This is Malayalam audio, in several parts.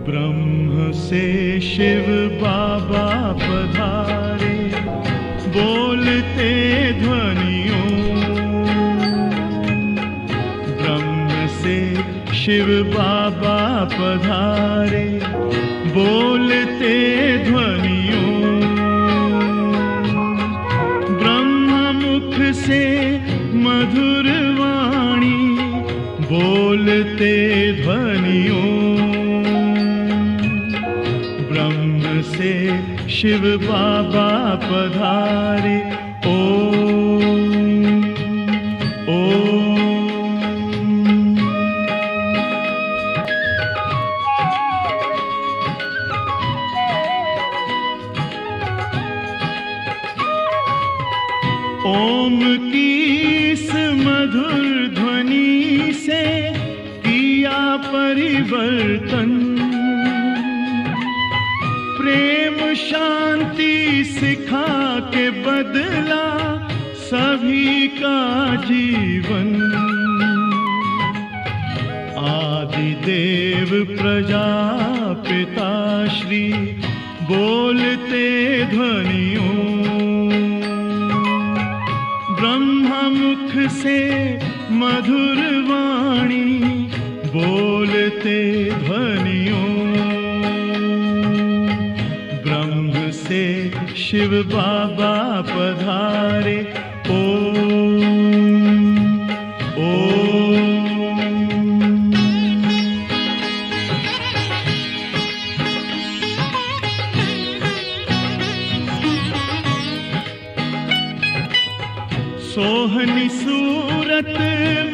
ब्रह्म से शिव बाबा पधारे, बोलते ध्वनियों। ब्रह्म से शिव बाबा पधारे, बोलते ध्वनियों। ब्रह्म मुख से मधुर वाणी, बोलते ध्वनियों। ब्रह्म से शिव बाबा पधारे, ओम ओम। ओम की इस मधुर ध्वनि से किया परिवर्तन। प्रेम शांति सिखा के बदला सभी का जीवन। आदि देव प्रजापिता श्री, बोलते ध्वनियों। ब्रह्मा मुख से मधुर वाणी, बोलते ध्वनियों। ब्रह्म से शिव बाबा पधारे, ओम ओम। सोहनी सूरत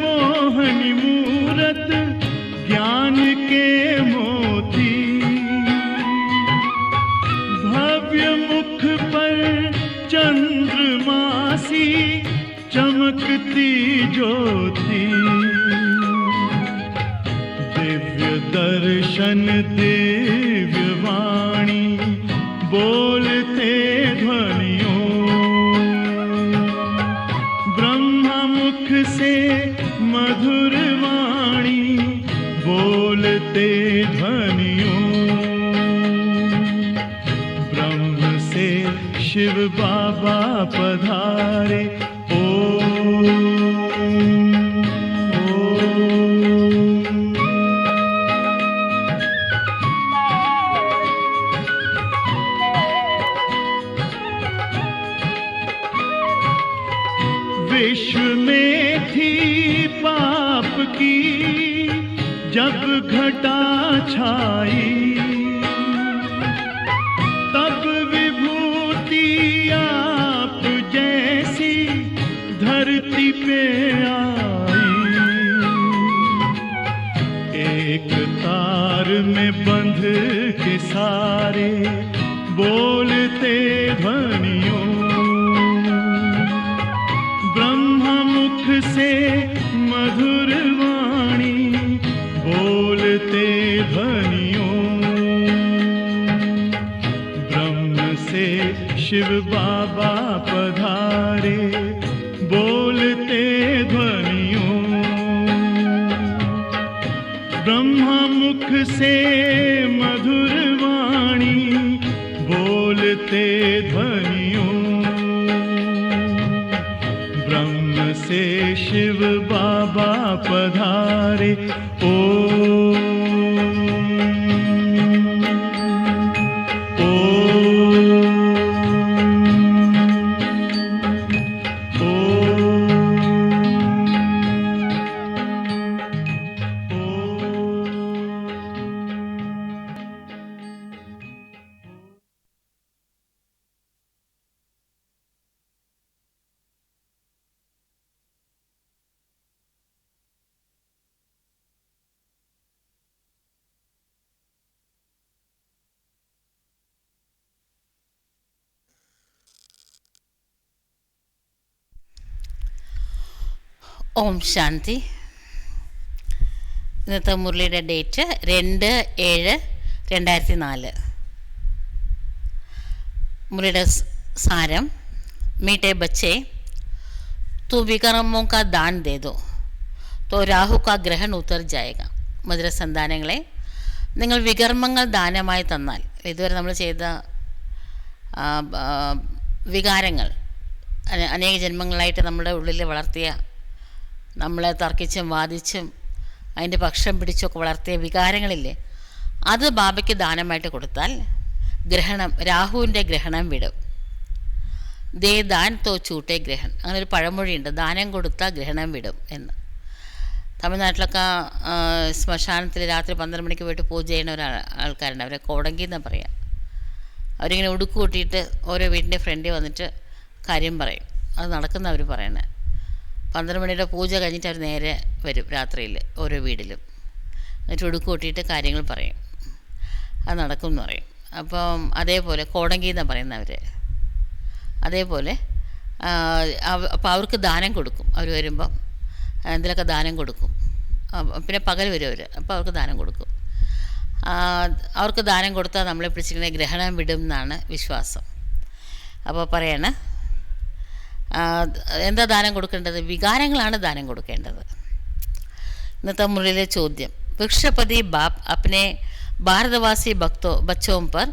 मोहनी मूरत, ज्ञान के मोती। भव्य मुख पर चंद्रमासी, चमकती ज्योति। दिव्य दर्शन दिव्य वाणी, बोलते ध्वनियों। ब्रह्मा मुख से मधुर वाणी, बोलते ध्वनियों। ब्रह्म से शिव बाबा पधारे, ओम ओम। विश्व में थी पाप की जब घटा छाई, तब विभूति आप जैसी धरती पे आई। एक तार में बंध के सारे, बोलते ध्वनियों। ब्रह्मा मुख से मधुर वाणी, बोलते ध्वनियों। ब्रह्म से शिव बाबा पधारे, बोलते ध्वनियों। ब्रह्मा मुख से मधुर वाणी, बोलते ध्वनियों। ब्रह्म से शिव बाबा पधारे, ओम ओम शांति। ഇന്നത്തെ മുരളിയുടെ ഡേറ്റ് 2/7/2004. मुरलीയുടെ सारम, मीठे बच्चे तो विकर्मों का दान दे दो तो രാഹു का ഗ്രഹൺ ഉത്തർ ജായക. മധുര സന്താനങ്ങളെ, നിങ്ങൾ വികർമ്മങ്ങൾ ദാനമായി തന്നാൽ, ഇതുവരെ നമ്മൾ ചെയ്ത വികാരങ്ങൾ അനേക ജന്മങ്ങളായിട്ട് നമ്മുടെ ഉള്ളിൽ വളർത്തിയ, നമ്മളെ തർക്കിച്ചും വാദിച്ചും അതിൻ്റെ പക്ഷം പിടിച്ചൊക്കെ വളർത്തിയ വികാരങ്ങളില്ലേ, അത് ബാബയ്ക്ക് ദാനമായിട്ട് കൊടുത്താൽ ഗ്രഹണം, രാഹുവിൻ്റെ ഗ്രഹണം വിടും. ദേ ദാൻ തോ ചൂട്ടേ ഗ്രഹൺ, അങ്ങനെ ഒരു പഴമൊഴിയുണ്ട്, ദാനം കൊടുത്താൽ ഗ്രഹണം വിടും എന്ന്. തമിഴ്നാട്ടിലൊക്കെ ശ്മശാനത്തിൽ രാത്രി 12 മണിക്ക് പോയിട്ട് പൂജ ചെയ്യുന്ന ആൾക്കാരുണ്ട്, അവരെ കോടങ്കി എന്നാണ് പറയുക. അവരിങ്ങനെ ഉടുക്ക് കൂട്ടിയിട്ട് ഓരോ വീടിൻ്റെ ഫ്രണ്ടിൽ വന്നിട്ട് കാര്യം പറയും. അത് നടക്കുന്ന അവർ പറയണേ. 12 മണിയുടെ പൂജ കഴിഞ്ഞിട്ട് അവർ നേരെ വരും രാത്രിയിൽ ഓരോ വീട്ടിലും. എന്നിട്ട് ഉടുക്ക് കൂട്ടിയിട്ട് കാര്യങ്ങൾ പറയും. അത് നടക്കും എന്ന് പറയും. അപ്പം അതേപോലെ കോടങ്കി എന്നാണ് പറയുന്നവർ. അതേപോലെ അപ്പോൾ അവർക്ക് ദാനം കൊടുക്കും. അവർ വരുമ്പം എന്തിലൊക്കെ ദാനം കൊടുക്കും. പിന്നെ പകൽ വരും അവർ, അപ്പോൾ അവർക്ക് ദാനം കൊടുക്കും. അവർക്ക് ദാനം കൊടുത്താൽ നമ്മളെ പിടിച്ചിങ്ങനെ ഗ്രഹണം വിടും എന്നാണ് വിശ്വാസം. അപ്പോൾ പറയണേ, എന്താ ദാനം കൊടുക്കേണ്ടത്? വികാരങ്ങളാണ് ദാനം കൊടുക്കേണ്ടത്. ഇന്നത്തെ മുരളിയിലെ ചോദ്യം, വൃക്ഷപതി ബാപ്പ് अपने भारतवासी बच्चों पर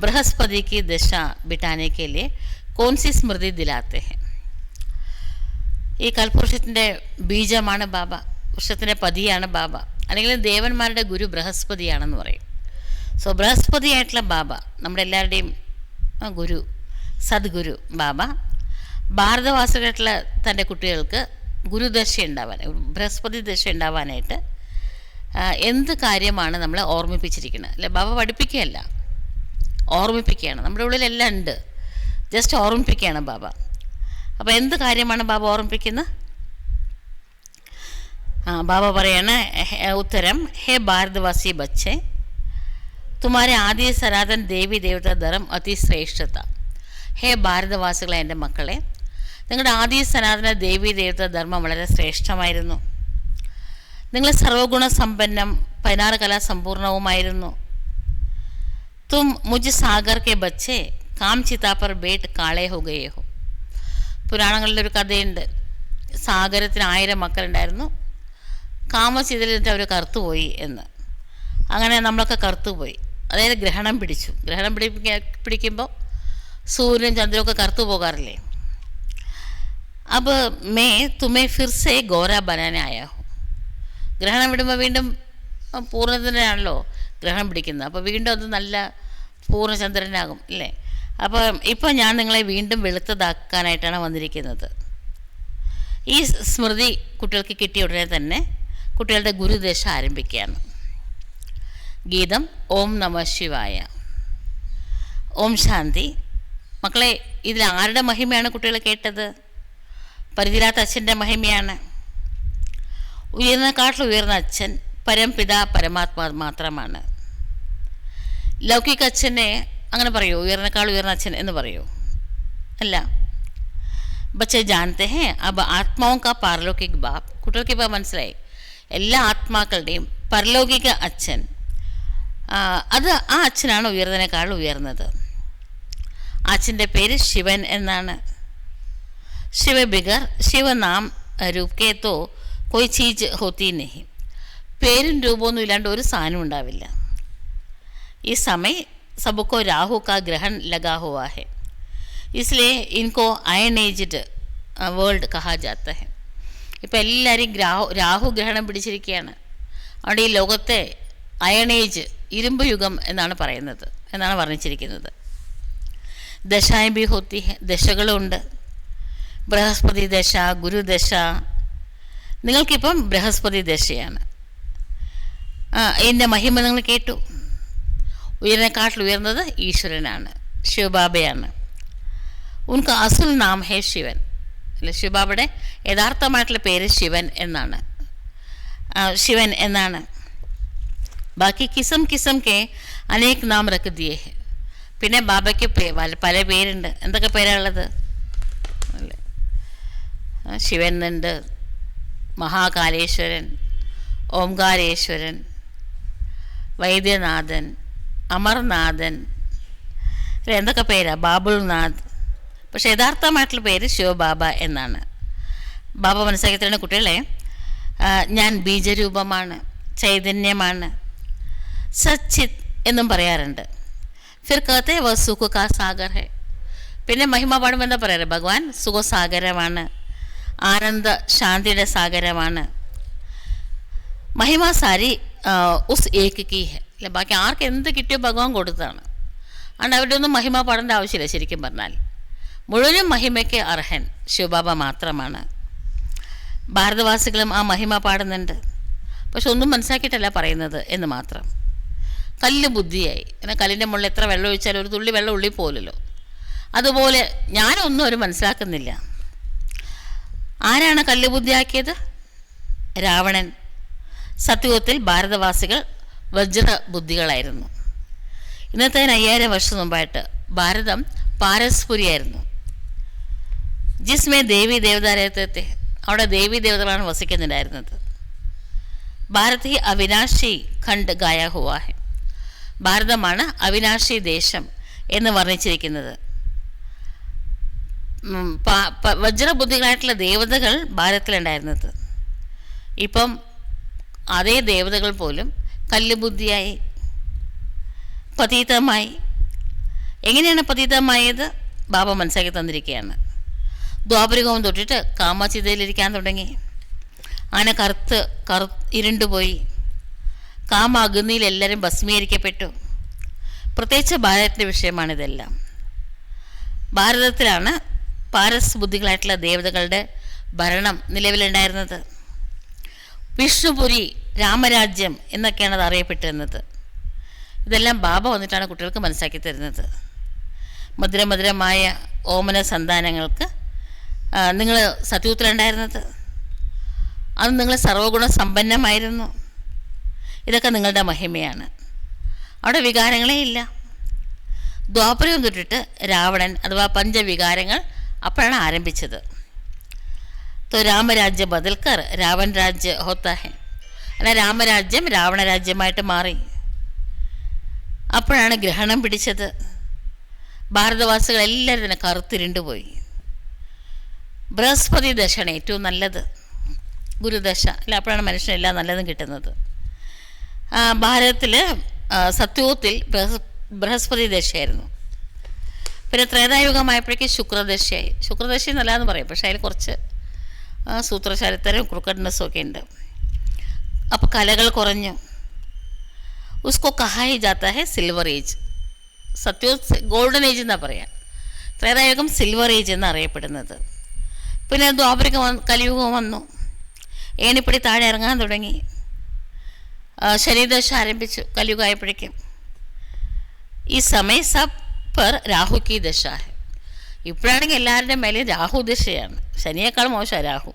बृहस्पति की दशा बिठाने के लिए कौन सी स्मृति दिलाते हैं? ഈ കൽപുരുഷത്തിൻ്റെ ബീജമാണ് ബാബ, വൃക്ഷത്തിൻ്റെ പതിയാണ് ബാബ, അല്ലെങ്കിൽ ദേവന്മാരുടെ ഗുരു ബൃഹസ്പതിയാണെന്ന് പറയും. സോ ബൃഹസ്പതിയായിട്ടുള്ള ബാബ, നമ്മുടെ എല്ലാവരുടെയും ഗുരു, സദ്ഗുരു ബാബ, ഭാരതവാസികളായിട്ടുള്ള തൻ്റെ കുട്ടികൾക്ക് ഗുരുദശ ഉണ്ടാവാൻ, ബൃഹസ്പതി ദശ ഉണ്ടാവാനായിട്ട് എന്ത് കാര്യമാണ് നമ്മളെ ഓർമ്മിപ്പിച്ചിരിക്കുന്നത്? അല്ലെ, ബാബ പഠിപ്പിക്കുകയല്ല, ഓർമ്മിപ്പിക്കുകയാണ്. നമ്മുടെ ഉള്ളിലെല്ലാം ഉണ്ട്, ജസ്റ്റ് ഓർമ്മിപ്പിക്കുകയാണ് ബാബ. അപ്പോൾ എന്ത് കാര്യമാണ് ബാബ ഓർമ്മിപ്പിക്കുന്നത്? ബാബ പറയാണ്, ഉത്തരം, ഹേ ഭാരതവാസി ബच्चे, തുമാരെ ആദി സനാതൻ ദേവി ദേവത ധർമ്മം അതിശ്രേഷ്ഠത. ഹേ ഭാരതവാസികളെ, എൻ്റെ മക്കളെ, നിങ്ങളുടെ ആദി സനാതന ദേവി ദേവത ധർമ്മം വളരെ ശ്രേഷ്ഠമായിരുന്നു. നിങ്ങൾ സർവഗുണ സമ്പന്നം, 16 കലാസമ്പൂർണവുമായിരുന്നു. തും മുജ് സാഗർ കെ ബच्चे കാം ചിതാ പർ ബേട്ട് കാളേ ഹോ ഗയേ ഹോ. പുരാണങ്ങളിലൊരു കഥയുണ്ട്, സാഗരത്തിന് 1000 മക്കളുണ്ടായിരുന്നു, കാമചിതലിട്ട് അവർ കറുത്തുപോയി എന്ന്. അങ്ങനെ നമ്മളൊക്കെ കറുത്തുപോയി, അതായത് ഗ്രഹണം പിടിച്ചു. ഗ്രഹണം പിടിക്കുമ്പോൾ സൂര്യനും ചന്ദ്രനൊക്കെ കറുത്തു പോകാറില്ലേ? അപ്പോൾ മേ തുമേ ഫിർസേ ഗോര ബനാനായോ. ഗ്രഹണം വിടുമ്പോൾ വീണ്ടും പൂർണ്ണചന്ദ്രനാണല്ലോ ഗ്രഹണം പിടിക്കുന്നത്, അപ്പോൾ വീണ്ടും അത് നല്ല പൂർണ്ണചന്ദ്രനാകും അല്ലേ? അപ്പോൾ ഇപ്പോൾ ഞാൻ നിങ്ങളെ വീണ്ടും വെളുത്തതാക്കാനായിട്ടാണ് വന്നിരിക്കുന്നത്. ഈ സ്മൃതി കുട്ടികൾക്ക് കിട്ടിയ ഉടനെ തന്നെ കുട്ടികളുടെ ഗുരുദശ ആരംഭിക്കുകയാണ്. ഗീതം ഓം നമ ശിവായ. ഓം ശാന്തി. മക്കളെ, ഇതിൽ ആരുടെ മഹിമയാണ് കുട്ടികൾ കേട്ടത്? പരിധിയില്ലാത്ത അച്ഛൻ്റെ മഹിമയാണ്. ഉയർന്നക്കാട്ടിൽ ഉയർന്ന അച്ഛൻ പരംപിത പരമാത്മാ മാത്രമാണ്. ലൗകിക അച്ഛനെ അങ്ങനെ പറയൂ, ഉയർന്നക്കാൾ ഉയർന്ന അച്ഛൻ എന്ന് പറയൂ? അല്ല. ബच्चे जानते हैं अब ആത്മാവും കാ പാരലൗകിക് ബാപ്പ്. കുട്ടികൾക്ക് ഇപ്പോൾ മനസ്സിലായി, എല്ലാ ആത്മാക്കളുടെയും പരലൗകിക അച്ഛൻ, അത് ആ അച്ഛനാണ് ഉയർന്നതിനേക്കാൾ ഉയർന്നത്. അച്ഛൻ്റെ പേര് ശിവൻ എന്നാണ്. ശിവ ബിഗർ ശിവ നാം രൂപ് കെ തോ कोई चीज़ होती नहीं. പേരും രൂപമൊന്നും ഇല്ലാണ്ട് ഒരു സാധനം ഉണ്ടാവില്ല. ഈ സമയ सबको राहु का ग्रहण लगा हुआ है, इसलिए इनको अयनेज्ड വേൾഡ് कहा जाता है. ഇപ്പോൾ എല്ലാവരും രാഹു ഗ്രഹണം പിടിച്ചിരിക്കുകയാണ്. അതുകൊണ്ട് ഈ ലോകത്തെ അയണേജ്, ഇരുമ്പ് യുഗം എന്നാണ് പറയുന്നത്, എന്നാണ് വർണ്ണിച്ചിരിക്കുന്നത്. ദശായും ബി ഹോത്തി ഹെ, ദശകളുണ്ട്. ബൃഹസ്പതി ദശ, ഗുരുദശ. നിങ്ങൾക്കിപ്പം ബൃഹസ്പതി ദശയാണ്. എൻ്റെ മഹിമ നിങ്ങൾ കേട്ടു. ഉയർന്നേക്കാട്ടിൽ ഉയർന്നത് ഈശ്വരനാണ്, ശിവബാബയാണ്. ഉൻക അസുൽ നാം ഹേ ശിവൻ. അല്ലെ, ശിവബാബയുടെ യഥാർത്ഥമായിട്ടുള്ള പേര് ശിവൻ എന്നാണ്. ശിവൻ എന്നാണ്. ബാക്കി കിസം കിസം കെ അനേക് നാം റക്ക് ദിയേ ഹെ. പിന്നെ ബാബയ്ക്ക് പല പേരുണ്ട്. എന്തൊക്കെ പേരാണുള്ളത്? അല്ലേ, ശിവൻ ഉണ്ട്, മഹാകാലേശ്വരൻ, ഓംകാരേശ്വരൻ, വൈദ്യനാഥൻ, അമർനാഥൻ, എന്തൊക്കെ പേരാ, ബാബുൾനാഥ്. പക്ഷെ യഥാർത്ഥമായിട്ടുള്ള പേര് ശിവബാബ എന്നാണ്. ബാബ മനസ്സിലാക്കി തരുന്ന കുട്ടികളെ, ഞാൻ ബീജരൂപമാണ്, ചൈതന്യമാണ്, സച്ചിത് എന്നും പറയാറുണ്ട്. ഫിർ കഹത്തെ വ സുഖ കാ സാഗർ ഹെ. പിന്നെ മഹിമ പാടുമ്പോൾ എന്താ പറയാറ്? ഭഗവാൻ സുഖസാഗരമാണ്, ആനന്ദ ശാന്തിയുടെ സാഗരമാണ്. മഹിമ സാരി ഉസ് ഏക്ക് കീ ഹെ. അല്ല, ബാക്കി ആർക്ക് എന്ത് കിട്ടിയോ ഭഗവാൻ കൊടുത്തതാണ്. അതുകൊണ്ട് അവരുടെ ഒന്നും മഹിമ പാടേണ്ട ആവശ്യമില്ല. ശരിക്കും പറഞ്ഞാൽ മുഴുവനും മഹിമയ്ക്ക് അർഹൻ ശിവബാബ മാത്രമാണ്. ഭാരതവാസികളും ആ മഹിമ പാടുന്നുണ്ട്. പക്ഷെ ഒന്നും മനസ്സിലാക്കിയിട്ടല്ല പറയുന്നത് എന്ന് മാത്രം. കല്ല് ബുദ്ധിയായി. എന്നാൽ കല്ലിൻ്റെ മുകളിൽ എത്ര വെള്ളം ഒഴിച്ചാലും ഒരു തുള്ളി വെള്ളം ഉള്ളിൽ പോലല്ലോ. അതുപോലെ ഞാനൊന്നും അവർ മനസ്സിലാക്കുന്നില്ല. ആരാണ് കല്ല് ബുദ്ധിയാക്കിയത്? രാവണൻ. സത്യത്തിൽ ഭാരതവാസികൾ വജ്ര ബുദ്ധികളായിരുന്നു. ഇന്നത്തെ 5000 വർഷം മുമ്പായിട്ട് ഭാരതം പാരസ്പുരിയായിരുന്നു. ജിസ്മേ ദേവി ദേവതാലയത്തെ, അവിടെ ദേവി ദേവതകളാണ് വസിക്കുന്നുണ്ടായിരുന്നത്. ഭാരത് ഹി അവിനാശി ഖണ്ഡ് ഗായ ഹുവാ ഹെ. ഭാരതമാണ് അവിനാശി ദേശം എന്ന് വർണ്ണിച്ചിരിക്കുന്നത്. വജ്രബുദ്ധികളായിട്ടുള്ള ദേവതകൾ ഭാരതത്തിലുണ്ടായിരുന്നത്. ഇപ്പം അതേ ദേവതകൾ പോലും കല്ലുബുദ്ധിയായി, പതീതമായി. എങ്ങനെയാണ് പതീതമായത്? ബാബ മനസ്സിലാക്കി തന്നിരിക്കുകയാണ്. ദ്വാപരകവും തൊട്ടിട്ട് കാമചിതയിലിരിക്കാൻ തുടങ്ങി. അങ്ങനെ ഇരുണ്ടുപോയി. കാമ അഗ്നിയിൽ എല്ലാവരും ഭസ്മീകരിക്കപ്പെട്ടു. പ്രത്യേകിച്ച് ഭാരതത്തിൻ്റെ വിഷയമാണിതെല്ലാം. ഭാരതത്തിലാണ് പാരസ് ബുദ്ധികളായിട്ടുള്ള ദേവതകളുടെ ഭരണം നിലവിലുണ്ടായിരുന്നത്. വിഷ്ണുപുരി, രാമരാജ്യം എന്നൊക്കെയാണ് അത് അറിയപ്പെട്ടിരുന്നത്. ഇതെല്ലാം ബാബ വന്നിട്ടാണ് കുട്ടികൾക്ക് മനസ്സിലാക്കി തരുന്നത്. മധുരമധുരമായ ഓമന സന്താനങ്ങൾക്ക് നിങ്ങൾ സത്യത്തിലുണ്ടായിരുന്നത്. അത് നിങ്ങൾ സർവ്വഗുണ സമ്പന്നമായിരുന്നു. ഇതൊക്കെ നിങ്ങളുടെ മഹിമയാണ്. അവിടെ വികാരങ്ങളേ ഇല്ല. ദ്വാപരം തൊട്ടിട്ട് രാവണൻ അഥവാ പഞ്ചവികാരങ്ങൾ അപ്പോഴാണ് ആരംഭിച്ചത്. तो രാമരാജ്യ ബദൽക്കർ രാവൺ രാജ്യ ഹോത്താ ഹെ. അല്ല, രാമരാജ്യം രാവണരാജ്യമായിട്ട് മാറി. അപ്പോഴാണ് ഗ്രഹണം പിടിച്ചത്. ഭാരതവാസികൾ എല്ലാവരും തന്നെ കറുത്തിരുണ്ടുപോയി. ബൃഹസ്പതി ദശയാണ് ഏറ്റവും നല്ലത്, ഗുരുദശ. അല്ല, അപ്പോഴാണ് മനുഷ്യനെല്ലാം നല്ലതും കിട്ടുന്നത്. ഭാരതത്തിൽ സത്യത്തിൽ ബൃഹസ്പതി ദശയായിരുന്നു. പിന്നെ ത്രേതായുഗമായപ്പോഴേക്കും ശുക്രദശയായി. ശുക്രദശ നല്ലതെന്ന് പറയും, പക്ഷേ അതിൽ കുറച്ച് സൂത്രശാലിത്തരം ക്രുക്കഡ്നെസ്സും ഒക്കെ ഉണ്ട്. അപ്പോൾ കലകൾ കുറഞ്ഞു. ഉസ്കോ കഹായി ജാത്ത ഹെ സിൽവർ ഏജ്. സത്യോ ഗോൾഡൻ ഏജ് എന്നാണ് പറയുക. ത്രേതായുഗം സിൽവർ ഏജ് എന്നറിയപ്പെടുന്നത്. പിന്നെ ദ്വാപരകം കലിയുഗം വന്നു. ഏണിപ്പടി താഴെ ഇറങ്ങാൻ തുടങ്ങി. ശനിദശ ആരംഭിച്ചു കലിയുഗമായപ്പോഴേക്കും. ഈ സമയ സബ് പർ രാഹു കി ദശ ഹെ. ഇപ്പോഴാണെങ്കിൽ എല്ലാവരുടെ മേലെയും രാഹു ദശയാണ്. ശനിയേക്കാൾ മോശമാണ് രാഹു.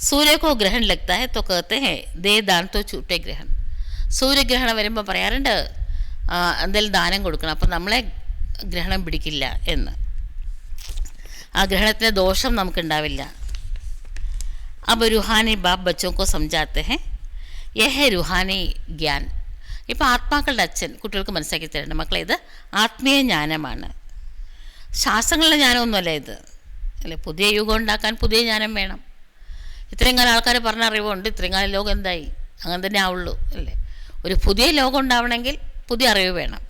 സൂര്യക്കോ ഗ്രഹൺ ലഗ്താ ഹെ തോ കഹത്തെ ഹെ ദേ ദാൻ തോ ചൂട്ടെ ഗ്രഹൺ. സൂര്യഗ്രഹണം വരുമ്പോൾ പറയാറുണ്ട് എന്തെങ്കിലും ദാനം കൊടുക്കണം, അപ്പം നമ്മളെ ഗ്രഹണം പിടിക്കില്ല എന്ന്. ആ ഗ്രഹണത്തിൻ്റെ ദോഷം നമുക്കുണ്ടാവില്ല. अब रूहानी बाप बच्चों को समझाते हैं यह है रूहानी ज्ञान. ഇപ്പോൾ ആത്മാക്കളുടെ അച്ഛൻ കുട്ടികൾക്ക് മനസ്സിലാക്കി തരേണ്ട, മക്കളെ ഇത് ആത്മീയ ജ്ഞാനമാണ്, ശാസ്ത്രങ്ങളുടെ ജ്ഞാനമൊന്നുമല്ല ഇത്. അല്ലേ, പുതിയ യുഗം ഉണ്ടാക്കാൻ പുതിയ ജ്ഞാനം വേണം. ഇത്രയും കാലം ആൾക്കാർ പറഞ്ഞ അറിവുണ്ട്, ഇത്രയും കാലം ലോകം എന്തായി, അങ്ങനെ തന്നെ ആവുള്ളൂ അല്ലേ. ഒരു പുതിയ ലോകം ഉണ്ടാവണമെങ്കിൽ പുതിയ അറിവ് വേണം.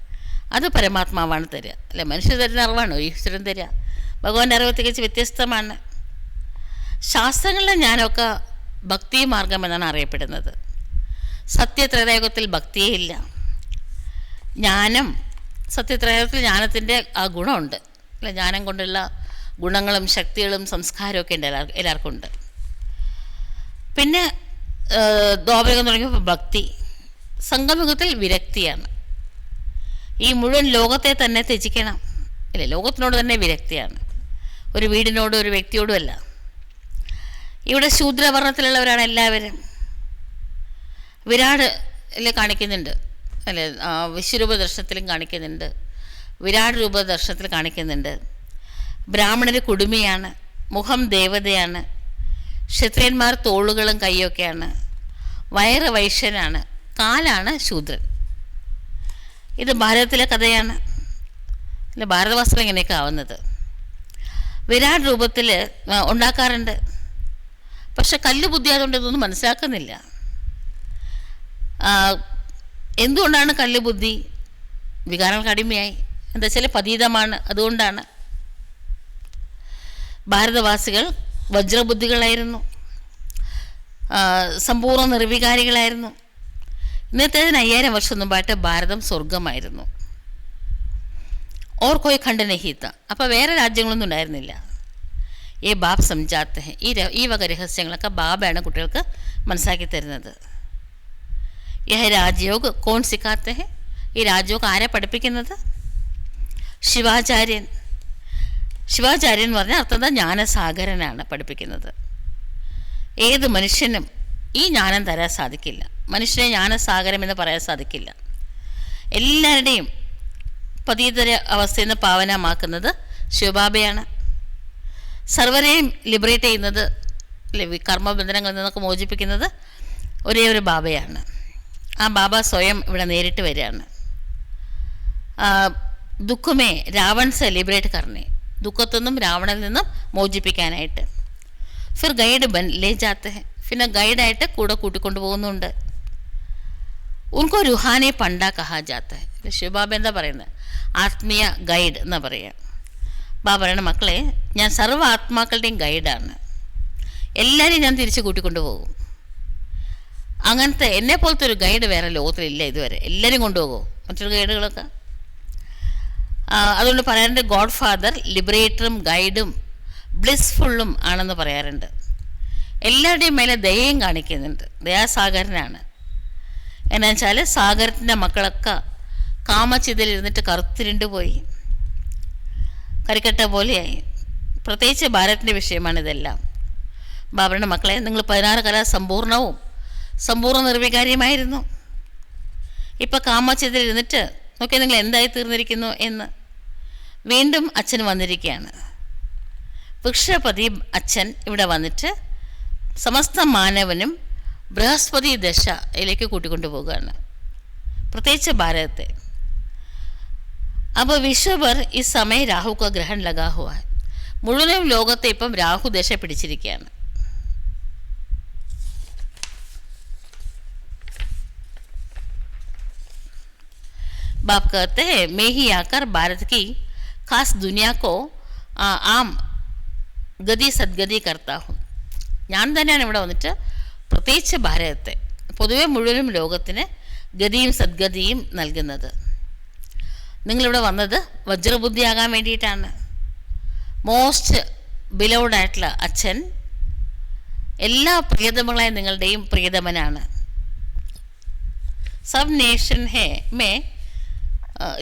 അത് പരമാത്മാവാണ് തരിക അല്ലേ. മനുഷ്യർ തരുന്ന അറിവാണ് ഈശ്വരൻ തരിക. ഭഗവാന്റെ അറിവ് തികച്ച് വ്യത്യസ്തമാണ്. ശാസ്ത്രങ്ങളുടെ ജ്ഞാനമൊക്കെ ഭക്തി മാർഗം എന്നാണ് അറിയപ്പെടുന്നത്. സത്യത്രേതായുഗത്തിൽ ഭക്തിയേ ഇല്ല. ജ്ഞാനം, സത്യത്രേതായുഗത്തിൽ ജ്ഞാനത്തിൻ്റെ ആ ഗുണമുണ്ട് അല്ലെ. ജ്ഞാനം കൊണ്ടുള്ള ഗുണങ്ങളും ശക്തികളും സംസ്കാരമൊക്കെ ഉണ്ട്, എല്ലാവർക്കും ഉണ്ട്. പിന്നെ ദ്വാപരകം തുടങ്ങിയപ്പോൾ ഭക്തി, സംഗമയുഗത്തിൽ വിരക്തിയാണ്. ഈ മുഴുവൻ ലോകത്തെ തന്നെ ത്യജിക്കണം അല്ലേ. ലോകത്തിനോട് തന്നെ വിരക്തിയാണ്, ഒരു വീടിനോടും ഒരു വ്യക്തിയോടും അല്ല. ഇവിടെ ശൂദ്രവർണ്ണത്തിലുള്ളവരാണ് എല്ലാവരും. വിരാട് കാണിക്കുന്നുണ്ട് അല്ലേ, വിശ്വരൂപ ദർശനത്തിലും കാണിക്കുന്നുണ്ട്, വിരാട് രൂപ ദർശനത്തിൽ കാണിക്കുന്നുണ്ട്. ബ്രാഹ്മണർ കുടുമിയാണ്, മുഖം ദേവതയാണ്, ക്ഷത്രിയന്മാർ തോളുകളും കൈയൊക്കെയാണ്, വയറ് വൈശ്യനാണ്, കാലാണ് ശൂദ്രൻ. ഇത് ഭാരതത്തിലെ കഥയാണ്. അല്ല, ഭാരതവാസികൾ ഇങ്ങനെയൊക്കെ ആവുന്നത്. വിരാട് രൂപത്തിൽ ഉണ്ടാക്കാറുണ്ട്. പക്ഷെ കല്ല് ബുദ്ധി ആയതുകൊണ്ട് ഇതൊന്നും മനസ്സിലാക്കുന്നില്ല. എന്തുകൊണ്ടാണ് കല്ല് ബുദ്ധി? വികാരങ്ങൾക്ക് അടിമയായി. എന്താ വെച്ചാൽ പതീതമാണ്, അതുകൊണ്ടാണ്. ഭാരതവാസികൾ വജ്രബുദ്ധികളായിരുന്നു, സമ്പൂർണ്ണ നിർവികാരികളായിരുന്നു. ഇന്നത്തേതിന് 5000 വർഷം മുമ്പായിട്ട് ഭാരതം സ്വർഗമായിരുന്നു. ഓർ കോയി ഖണ്ഡ് നഹീത്ത. അപ്പോൾ വേറെ രാജ്യങ്ങളൊന്നും ഉണ്ടായിരുന്നില്ല. ഈ ബാബ് സംജാത്ത ഹെ. ഈ വക രഹസ്യങ്ങളൊക്കെ ബാബയാണ് കുട്ടികൾക്ക് മനസ്സിലാക്കി തരുന്നത്. യഹ രാജയോഗ് കോൺ സിക്കാത്ത ഹെ. ഈ രാജയോഗ് ആരെ പഠിപ്പിക്കുന്നത്? ശിവാചാര്യൻ. ശിവാചാര്യൻ എന്ന് പറഞ്ഞാൽ അർത്ഥം ജ്ഞാനസാഗരനാണ് പഠിപ്പിക്കുന്നത്. ഏത് മനുഷ്യനും ഈ ജ്ഞാനം തരാൻ സാധിക്കില്ല. മനുഷ്യനെ ജ്ഞാനസാഗരം എന്ന് പറയാൻ സാധിക്കില്ല. എല്ലാവരുടെയും പതീതര അവസ്ഥയിൽ നിന്ന് പാവനമാക്കുന്നത് ശിവബാബയാണ്. സർവരെയും ലിബറേറ്റ് ചെയ്യുന്നത്, കർമ്മബന്ധനങ്ങളിൽ നിന്നൊക്കെ മോചിപ്പിക്കുന്നത് ഒരേ ഒരു ബാബയാണ്. ആ ബാബ സ്വയം ഇവിടെ നേരിട്ട് വരികയാണ്. ദുഃഖമേ രാവൺ സെ ലിബറേറ്റ് കർണേ. ദുഃഖത്തു നിന്നും രാവണനിൽ നിന്നും മോചിപ്പിക്കാനായിട്ട്. ഫിർ ഗൈഡ് ബൻ ലേ ജാത്തെ ഹെ. പിന്നെ ഗൈഡായിട്ട് കൂടെ കൂട്ടിക്കൊണ്ടു പോകുന്നുണ്ട്. ഉनको റുഹാനി പണ്ടാ കഹാ ജാത്ത ഹെ. ശിവബാബ എന്താ പറയുന്നത്? ആത്മീയ ഗൈഡ് എന്നാ പറയുക. ബാബ പറയണ, മക്കളെ, ഞാൻ സർവ്വ ആത്മാക്കളുടെയും ഗൈഡാണ്. എല്ലാവരെയും ഞാൻ തിരിച്ച് കൂട്ടിക്കൊണ്ടു പോകും. അങ്ങനത്തെ എന്നെ പോലത്തെ ഒരു ഗൈഡ് വേറെ ലോകത്തിലില്ല ഇതുവരെ. എല്ലാവരും കൊണ്ടുപോകുമോ മറ്റൊരു ഗൈഡുകളൊക്കെ? അതുകൊണ്ട് പറയാറുണ്ട്, ഗോഡ് ഫാദർ ലിബറേറ്ററും ഗൈഡും ബ്ലിസ്ഫുള്ളും ആണെന്ന് പറയാറുണ്ട്. എല്ലാവരുടെയും മേലെ ദയയും കാണിക്കുന്നുണ്ട്. ദയാസാഗരനാണ്. എന്നാ വെച്ചാൽ സാഗരത്തിൻ്റെ മക്കളൊക്കെ കാമച്ചിതയിലിരുന്നിട്ട് കറുത്തിരുണ്ട് പോയി, കരിക്കട്ട പോലെയായി. പ്രത്യേകിച്ച് ഭാരതത്തിൻ്റെ വിഷയമാണിതെല്ലാം. ബാബയുടെ മക്കളെ, നിങ്ങൾ 16 കല സമ്പൂർണ്ണ നിർവികാര്യമായിരുന്നു. ഇപ്പം കാമച്ചിതയിലിരുന്നിട്ട് നോക്കി നിങ്ങൾ എന്തായി തീർന്നിരിക്കുന്നു എന്ന്. വീണ്ടും അച്ഛൻ വന്നിരിക്കുകയാണ്. വൃക്ഷപതി അച്ഛൻ ഇവിടെ വന്നിട്ട് സമസ്ത മാനവനും ബൃഹസ്പതി ദശയിലേക്ക് കൂട്ടിക്കൊണ്ടുപോവുകയാണ്, പ്രത്യേകിച്ച് ഭാരതത്തെ. അപ്പോൾ വിശ്വഭർ ഈ സമയം രാഹു ക ഗ്രഹൺ ലഗാ ഹുവ. മുഴുവനും ലോകത്തെ ഇപ്പം രാഹു ദശ പിടിച്ചിരിക്കുകയാണ്. बाप कहते हैं, मैं ही आकर भारत की खास दुनिया को आम ഗതി സദ്ഗതി കർത്താഹും. ഞാൻ തന്നെയാണ് ഇവിടെ വന്നിട്ട് പ്രത്യേകിച്ച് ഭാരതത്തെ, പൊതുവെ മുഴുവനും ലോകത്തിന് ഗതിയും സദ്ഗതിയും നൽകുന്നത്. നിങ്ങളിവിടെ വന്നത് വജ്രബുദ്ധിയാകാൻ വേണ്ടിയിട്ടാണ്. മോസ്റ്റ് ബിലൗഡായിട്ടുള്ള അച്ഛൻ എല്ലാ പ്രിയതമങ്ങളായ നിങ്ങളുടെയും പ്രിയതമനാണ്. സബ് നേഷൻ ഹേ മേ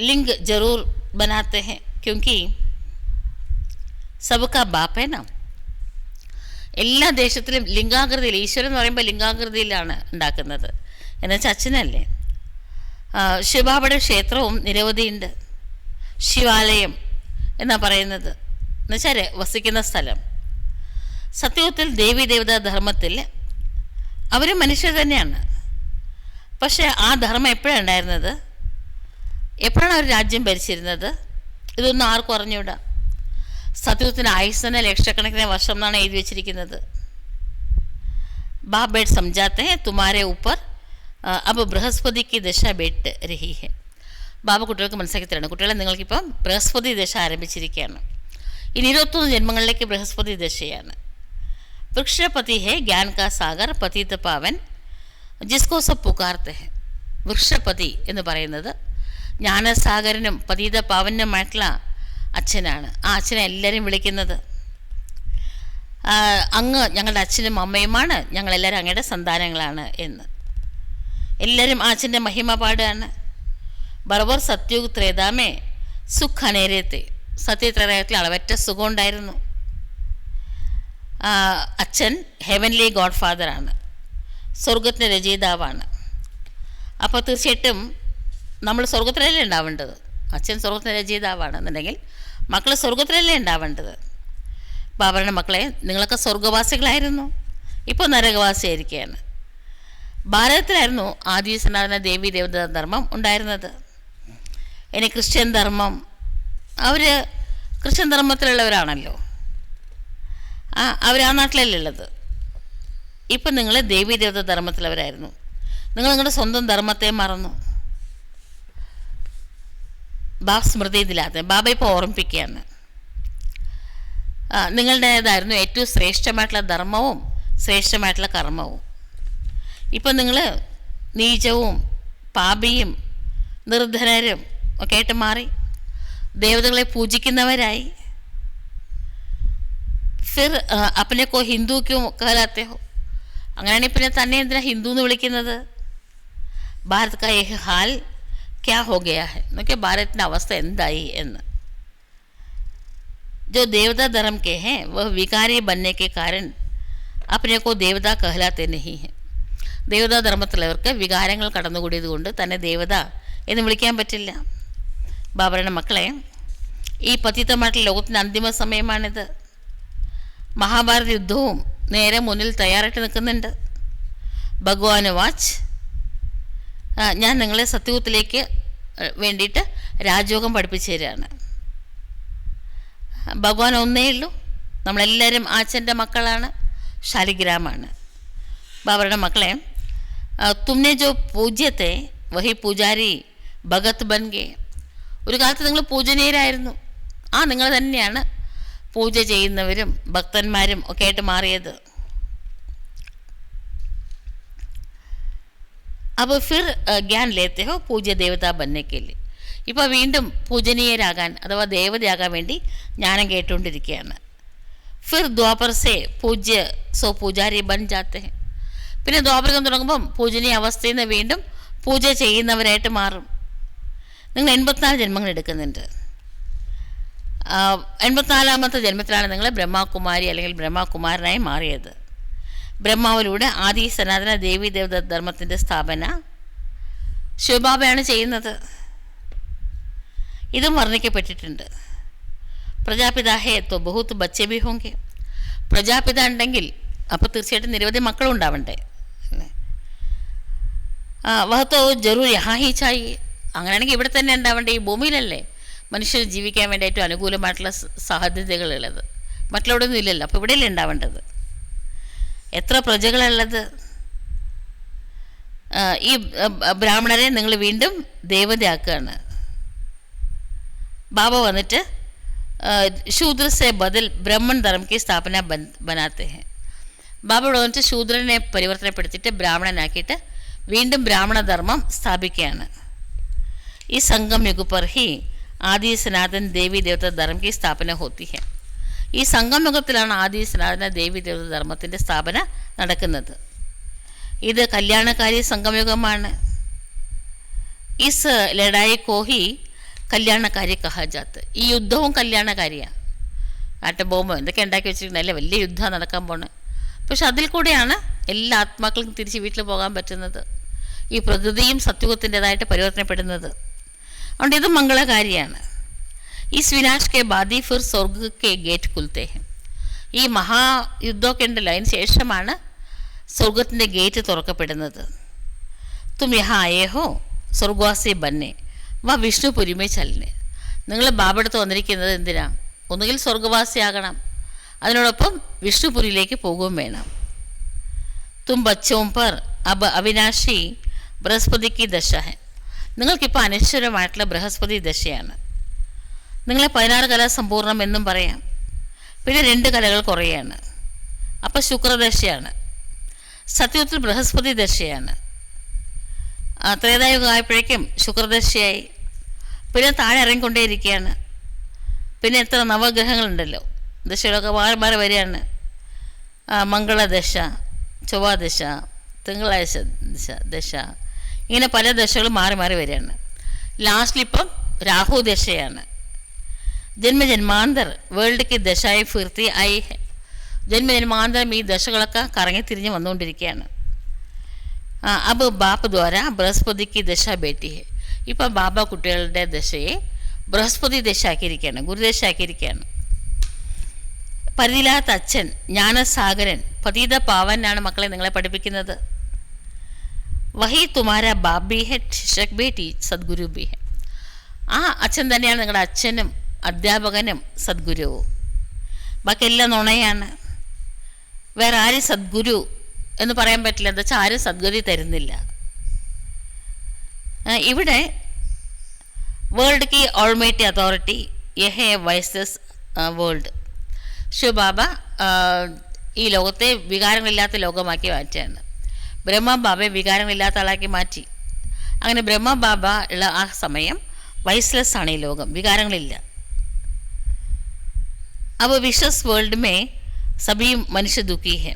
लिंग जरूर बनाते हैं क्योंकि सबका बाप है ना. എല്ലാ ദേശത്തിലും ലിംഗാകൃതിയിൽ, ഈശ്വരൻ എന്ന് പറയുമ്പോൾ ലിംഗാകൃതിയിലാണ് ഉണ്ടാക്കുന്നത്. എന്നുവെച്ചാൽ അച്ഛനല്ലേ. ശിവബാബയുടെ ക്ഷേത്രവും നിരവധിയുണ്ട്. ശിവാലയം എന്നാണ് പറയുന്നത്, എന്നുവെച്ചാൽ വസിക്കുന്ന സ്ഥലം. സത്യത്തിൽ ദേവീ ദേവതാ ധർമ്മത്തിൽ അവർ മനുഷ്യർ തന്നെയാണ്. പക്ഷേ ആ ധർമ്മം എപ്പോഴാണ് ഉണ്ടായിരുന്നത്? എപ്പോഴാണ് അവർ രാജ്യം ഭരിച്ചിരുന്നത്? ഇതൊന്നും ആർക്കും അറിഞ്ഞൂടാ. സത്യത്തിന് ആയുസ്സിന് ലക്ഷക്കണക്കിന് വർഷം എന്നാണ് എഴുതി വെച്ചിരിക്കുന്നത്. ബാബ് ബേട്ട് സംജാത്തെ ഹെ തുമാരെ ഊപ്പർ അപ്പോൾ ബൃഹസ്പതിക്ക് ദശ ബേട്ട് രഹി ഹെ. ബാബ കുട്ടികൾക്ക് മനസ്സിലാക്കി തരണം, കുട്ടികളെ നിങ്ങൾക്കിപ്പം ബൃഹസ്പതി ദശ ആരംഭിച്ചിരിക്കുകയാണ്. ഇനി 21 ജന്മങ്ങളിലേക്ക് ബൃഹസ്പതി ദശയാണ്. വൃക്ഷപതി ഹെ ജ്ഞാൻ കാ സാഗർ പതിത പാവൻ ജിസ്കോ സബ് പുകാർത്തെ ഹെ. വൃക്ഷപതി എന്ന് പറയുന്നത് ജ്ഞാനസാഗരനും പതീത പാവനുമായിട്ടുള്ള അച്ഛനാണ്. ആ അച്ഛനെ എല്ലാവരും വിളിക്കുന്നത് അങ്ങ് ഞങ്ങളുടെ അച്ഛനും അമ്മയുമാണ്, ഞങ്ങളെല്ലാവരും അങ്ങയുടെ സന്താനങ്ങളാണ് എന്ന്. എല്ലാവരും ആ അച്ഛൻ്റെ മഹിമ പാടുകയാണ്. Berber സത്യുഗ് ത്രേതാമേ souk അനേരത്തെ. സത്യത്രേതത്തിൽ അളവറ്റ സുഖം ഉണ്ടായിരുന്നു. അച്ഛൻ ഹെവൻലി ഗോഡ് ഫാദറാണ്, സ്വർഗത്തിൻ്റെ രചയിതാവാണ്. അപ്പോൾ തീർച്ചയായിട്ടും നമ്മൾ സ്വർഗത്തിലല്ലേ ഉണ്ടാവേണ്ടത്. അച്ഛൻ സ്വർഗത്തിൻ്റെ രചയിതാവാണ് എന്നുണ്ടെങ്കിൽ മക്കൾ സ്വർഗത്തിലല്ലേ ഉണ്ടാവേണ്ടത്. ബാബയുടെ മക്കളെ, നിങ്ങളൊക്കെ സ്വർഗവാസികളായിരുന്നു, ഇപ്പോൾ നരകവാസിയായിരിക്കുകയാണ്. ഭാരതത്തിലായിരുന്നു ആദി സനാതന ദേവി ദേവതാ ധർമ്മം ഉണ്ടായിരുന്നത്. ഇനി ക്രിസ്ത്യൻ ധർമ്മം, അവർ ക്രിസ്ത്യൻ ധർമ്മത്തിലുള്ളവരാണല്ലോ, അവർ ആ നാട്ടിലല്ലേ ഉള്ളത്. ഇപ്പം നിങ്ങൾ ദേവി ദേവതാ ധർമ്മത്തിലവരായിരുന്നു. നിങ്ങൾ നിങ്ങളുടെ സ്വന്തം ധർമ്മത്തെ മറന്നു. ബാബ് സ്മൃതി ദിലാതെ ബാബ ഇപ്പോൾ ഓർമ്മിപ്പിക്കുകയാണ്, നിങ്ങളുടേതായിരുന്നു ഏറ്റവും ശ്രേഷ്ഠമായിട്ടുള്ള ധർമ്മവും ശ്രേഷ്ഠമായിട്ടുള്ള കർമ്മവും. ഇപ്പം നിങ്ങൾ നീചവും പാപിയും നിർധനരും ഒക്കെ ആയിട്ട് മാറി, ദേവതകളെ പൂജിക്കുന്നവരായി. ഫിർ അപ്പനെ കോ ഹിന്ദു ക്യോ കഹലാത്തെ ഹോ? അങ്ങനെയാണെങ്കിൽ പിന്നെ തന്നെ എന്തിനാ ഹിന്ദു എന്ന് വിളിക്കുന്നത്? ഭാരത് കാ യഹ് ഹാൽ ക്യാ ഹോ ഗയാ ഹെ എന്നൊക്കെ, ഭാരതത്തിൻ്റെ അവസ്ഥ എന്തായി എന്ന്. जो देवता धर्म के हैं वह विकारी बनने के कारण अपने को देवता कहलाते नहीं हैं. ദേവതാ ധർമ്മത്തിലവർക്ക് വികാരങ്ങൾ കടന്നുകൂടിയത് കൊണ്ട് തന്നെ ദേവത എന്ന് വിളിക്കാൻ പറ്റില്ല. ബാബറുടെ മക്കളെ, ഈ പതിതമായിട്ടുള്ള ലോകത്തിൻ്റെ അന്തിമ സമയമാണിത്. മഹാഭാരത യുദ്ധവും നേരെ മുന്നിൽ തയ്യാറായിട്ട് നിൽക്കുന്നുണ്ട്. ഭഗവാന് വാച്ച്, ഞാൻ നിങ്ങളെ സത്യയുഗത്തിലേക്ക് വേണ്ടിയിട്ട് രാജയോഗം പഠിപ്പിച്ചു തരികയാണ്. ഭഗവാൻ ഒന്നേ ഉള്ളൂ, നമ്മളെല്ലാവരും ആച്ചൻ്റെ മക്കളാണ്, ശാലിഗ്രാമാണ്. ബാബറുടെ മക്കളെ, തുമ്നെ ജോ പൂജ്യത്തെ വഹി പൂജാരി ഭഗത് ബൻഗെ. ഒരു കാലത്ത് നിങ്ങൾ പൂജനീയരായിരുന്നു, നിങ്ങൾ തന്നെയാണ് പൂജ ചെയ്യുന്നവരും ഭക്തന്മാരും ഒക്കെ ആയിട്ട് മാറിയത്. അപ്പോൾ ഫിർ ജ്ഞാൻ ലേത്തെ ഹോ പൂജ്യ ദേവത ബന്നേക്കല്ലേ. ഇപ്പോൾ വീണ്ടും പൂജനീയരാകാൻ അഥവാ ദേവതയാകാൻ വേണ്ടി ജ്ഞാനം കേട്ടുകൊണ്ടിരിക്കുകയാണ്. ഫിർ ദ്വാപർ സേ പൂജ്യ സോ പൂജാരി ബൻ ജാത്തെ. പിന്നെ ദ്വാപരം തുടങ്ങുമ്പം പൂജനീയ അവസ്ഥയിൽ നിന്ന് വീണ്ടും പൂജ ചെയ്യുന്നവരായിട്ട് മാറും. നിങ്ങൾ 84 ജന്മങ്ങൾ എടുക്കുന്നുണ്ട്. 84ാമത്തെ ജന്മത്തിലാണ് നിങ്ങൾ ബ്രഹ്മകുമാരി അല്ലെങ്കിൽ ബ്രഹ്മകുമാരനായി മാറിയത്. ബ്രഹ്മാവിലൂടെ ആദി സനാതന ദേവി ദേവത ധർമ്മത്തിൻ്റെ സ്ഥാപന ശിവബാബയാണ് ചെയ്യുന്നത്. ഇതും വർണ്ണിക്കപ്പെട്ടിട്ടുണ്ട്. പ്രജാപിതാ ഹേ തോ ബഹുത്ത് ബച്ചെ ഭി ഹോങ്കെ. പ്രജാപിത ഉണ്ടെങ്കിൽ അപ്പോൾ തീർച്ചയായിട്ടും നിരവധി മക്കളും ഉണ്ടാവണ്ടേ അല്ലേ? വഹത്തോ ജറൂർ യഹാ ഹി ചായേ. അങ്ങനെയാണെങ്കിൽ ഇവിടെ തന്നെ ഉണ്ടാവേണ്ടേ, ഈ ഭൂമിയിലല്ലേ മനുഷ്യർ ജീവിക്കാൻ വേണ്ടി ഏറ്റവും അനുകൂലമായിട്ടുള്ള സാധ്യതകളുള്ളത്. മറ്റുള്ളവിടെയൊന്നും ഇല്ലല്ലോ, അപ്പോൾ ഇവിടെയല്ലേ ഉണ്ടാവേണ്ടത്. എത്ര പ്രജകളുള്ളത്? ഈ ബ്രാഹ്മണരെ നിങ്ങൾ വീണ്ടും ദേവതയാക്കുകയാണ്. ബാബ വന്നിട്ട് ശൂദ്ര സെ ബദൽ ബ്രഹ്മൺ ധർമ്മ की സ്ഥാപന बनाते हैं. ബാബ ഇവിടെ വന്നിട്ട് ശൂദ്രനെ പരിവർത്തനപ്പെടുത്തിയിട്ട് ബ്രാഹ്മണനാക്കിയിട്ട് വീണ്ടും ബ്രാഹ്മണധർമ്മം സ്ഥാപിക്കുകയാണ്. ഈ സംഗം യുഗ് पर ही ആദി സനാതൻ ദേവി ദേവത ധർമ്മ की സ്ഥാപന होती है. ഈ സംഗം യുഗത്തിലാണ് ആദി സനാതന ദേവി ദേവത ധർമ്മത്തിൻ്റെ സ്ഥാപന നടക്കുന്നത്. ഇത് കല്യാണകാരി സംഗമയുഗമാണ്. ഇസ് ലഡായി കോഹി കല്യാണക്കാരി കഹാജാത്ത്. ഈ യുദ്ധവും കല്യാണക്കാരിയാണ്. ആട്ടം ബോംബോ എന്തൊക്കെ ഉണ്ടാക്കി വെച്ചിട്ടുണ്ടല്ലേ, വലിയ യുദ്ധം നടക്കാൻ പോണേ. പക്ഷെ അതിൽ കൂടെയാണ് എല്ലാ ആത്മാക്കൾക്കും തിരിച്ച് വീട്ടിൽ പോകാൻ പറ്റുന്നത്. ഈ പ്രകൃതിയും സത്യുഗത്തിൻ്റെതായിട്ട് പരിവർത്തനപ്പെടുന്നത്. അതുകൊണ്ട് ഇത് മംഗളകാരിയാണ്. ഈ വിനാശ് കെ ബാദി ഫിർ സ്വർഗ് കെ ഗേറ്റ് കുൽത്തെ ഹെ. ഈ മഹായുദ്ധമൊക്കെ ഉണ്ടല്ലോ, അതിന് ശേഷമാണ് സ്വർഗത്തിൻ്റെ ഗേറ്റ് തുറക്കപ്പെടുന്നത്. തും യഹാ ആയേ ഹോ സ്വർഗ്വാസി ബന്നെ വാ വിഷ്ണുപുരിമേ ചലനെ. നിങ്ങൾ ബാബടുത്ത് വന്നിരിക്കുന്നത് എന്തിനാ? ഒന്നുകിൽ സ്വർഗവാസിയാകണം, അതിനോടൊപ്പം വിഷ്ണുപുരിയിലേക്ക് പോകുകയും വേണം. തും ബച്ചോം പർ അബ് അവിനാശി ബൃഹസ്പതിക്ക് ദശ ഹെ. നിങ്ങൾക്കിപ്പോൾ അനശ്വരമായിട്ടുള്ള ബൃഹസ്പതി ദശയാണ്. നിങ്ങളെ 16 കല സമ്പൂർണ്ണം എന്നും പറയാം. പിന്നെ 2 കലകൾ കുറയാണ്. അപ്പോൾ ശുക്രദശയാണ്. സത്യത്തിൽ ബൃഹസ്പതി ദശയാണ്. ത്രേതായുഗം ആയപ്പോഴേക്കും ശുക്രദശയായി. പിന്നെ താഴെ ഇറങ്ങിക്കൊണ്ടേയിരിക്കുകയാണ്. പിന്നെ എത്ര നവഗ്രഹങ്ങളുണ്ടല്ലോ, ദശകളൊക്കെ മാറി മാറി വരികയാണ്. മംഗളദശ, ചൊവ്വാദശ, തിങ്കളാഴ്ച ദശ, ഇങ്ങനെ പല ദശകളും മാറി മാറി വരികയാണ്. ലാസ്റ്റിലിപ്പം രാഹു ദശയാണ്. ജന്മജന്മാന്തർ വേൾഡിക്ക് ദശായി ഫിർത്തി ആയി. ജന്മജന്മാന്തരം ഈ ദശകളൊക്കെ കറങ്ങി തിരിഞ്ഞ് വന്നുകൊണ്ടിരിക്കുകയാണ്. അബ് ബാപ്പ് ദ്വാര ബൃഹസ്പതിക്ക് ദശ ബേട്ടി ഹെ. ഇപ്പം ബാബ കുട്ടികളുടെ ദശയെ ബൃഹസ്പതി ദശ ആക്കിയിരിക്കുകയാണ്, ഗുരുദശ ആക്കിയിരിക്കുകയാണ്. പരിധിയില്ലാത്ത അച്ഛൻ ജ്ഞാനസാഗരൻ പതീത പാവനാണ് മക്കളെ നിങ്ങളെ പഠിപ്പിക്കുന്നത്. വഹി തുമാര ബാബ് ബി ഹെ, ശിക്ഷക് ബി, സദ്ഗുരു ബി ഹെ. ആ അച്ഛൻ തന്നെയാണ് നിങ്ങളുടെ അച്ഛനും അധ്യാപകനും സദ്ഗുരുവും. ബാക്കി എല്ലാം നുണയാണ്. വേറെ ആരും സദ്ഗുരു എന്ന് പറയാൻ പറ്റില്ല. എന്താ വെച്ചാൽ ആരും സദ്ഗതി തരുന്നില്ല. ഇവിടെ വേൾഡ് की ऑलमाइटी अथॉरिटी यह है വൈസസ് വേൾഡ്. ശിവബാബ ഈ ലോകത്തെ വികാരങ്ങളില്ലാത്ത ലോകമാക്കി മാറ്റുകയാണ്. ബ്രഹ്മബാബയെ വികാരങ്ങളില്ലാത്ത ആളാക്കി മാറ്റി. അങ്ങനെ ബ്രഹ്മബാബ ഉള്ള ആ സമയം വൈസ്ലെസ് ആണ് ഈ ലോകം, വികാരങ്ങളില്ല. അപ്പോൾ വിശ്വസ് വേൾഡ് മേ സഭി മനുഷ്യ ദുഃഖി ഹെ.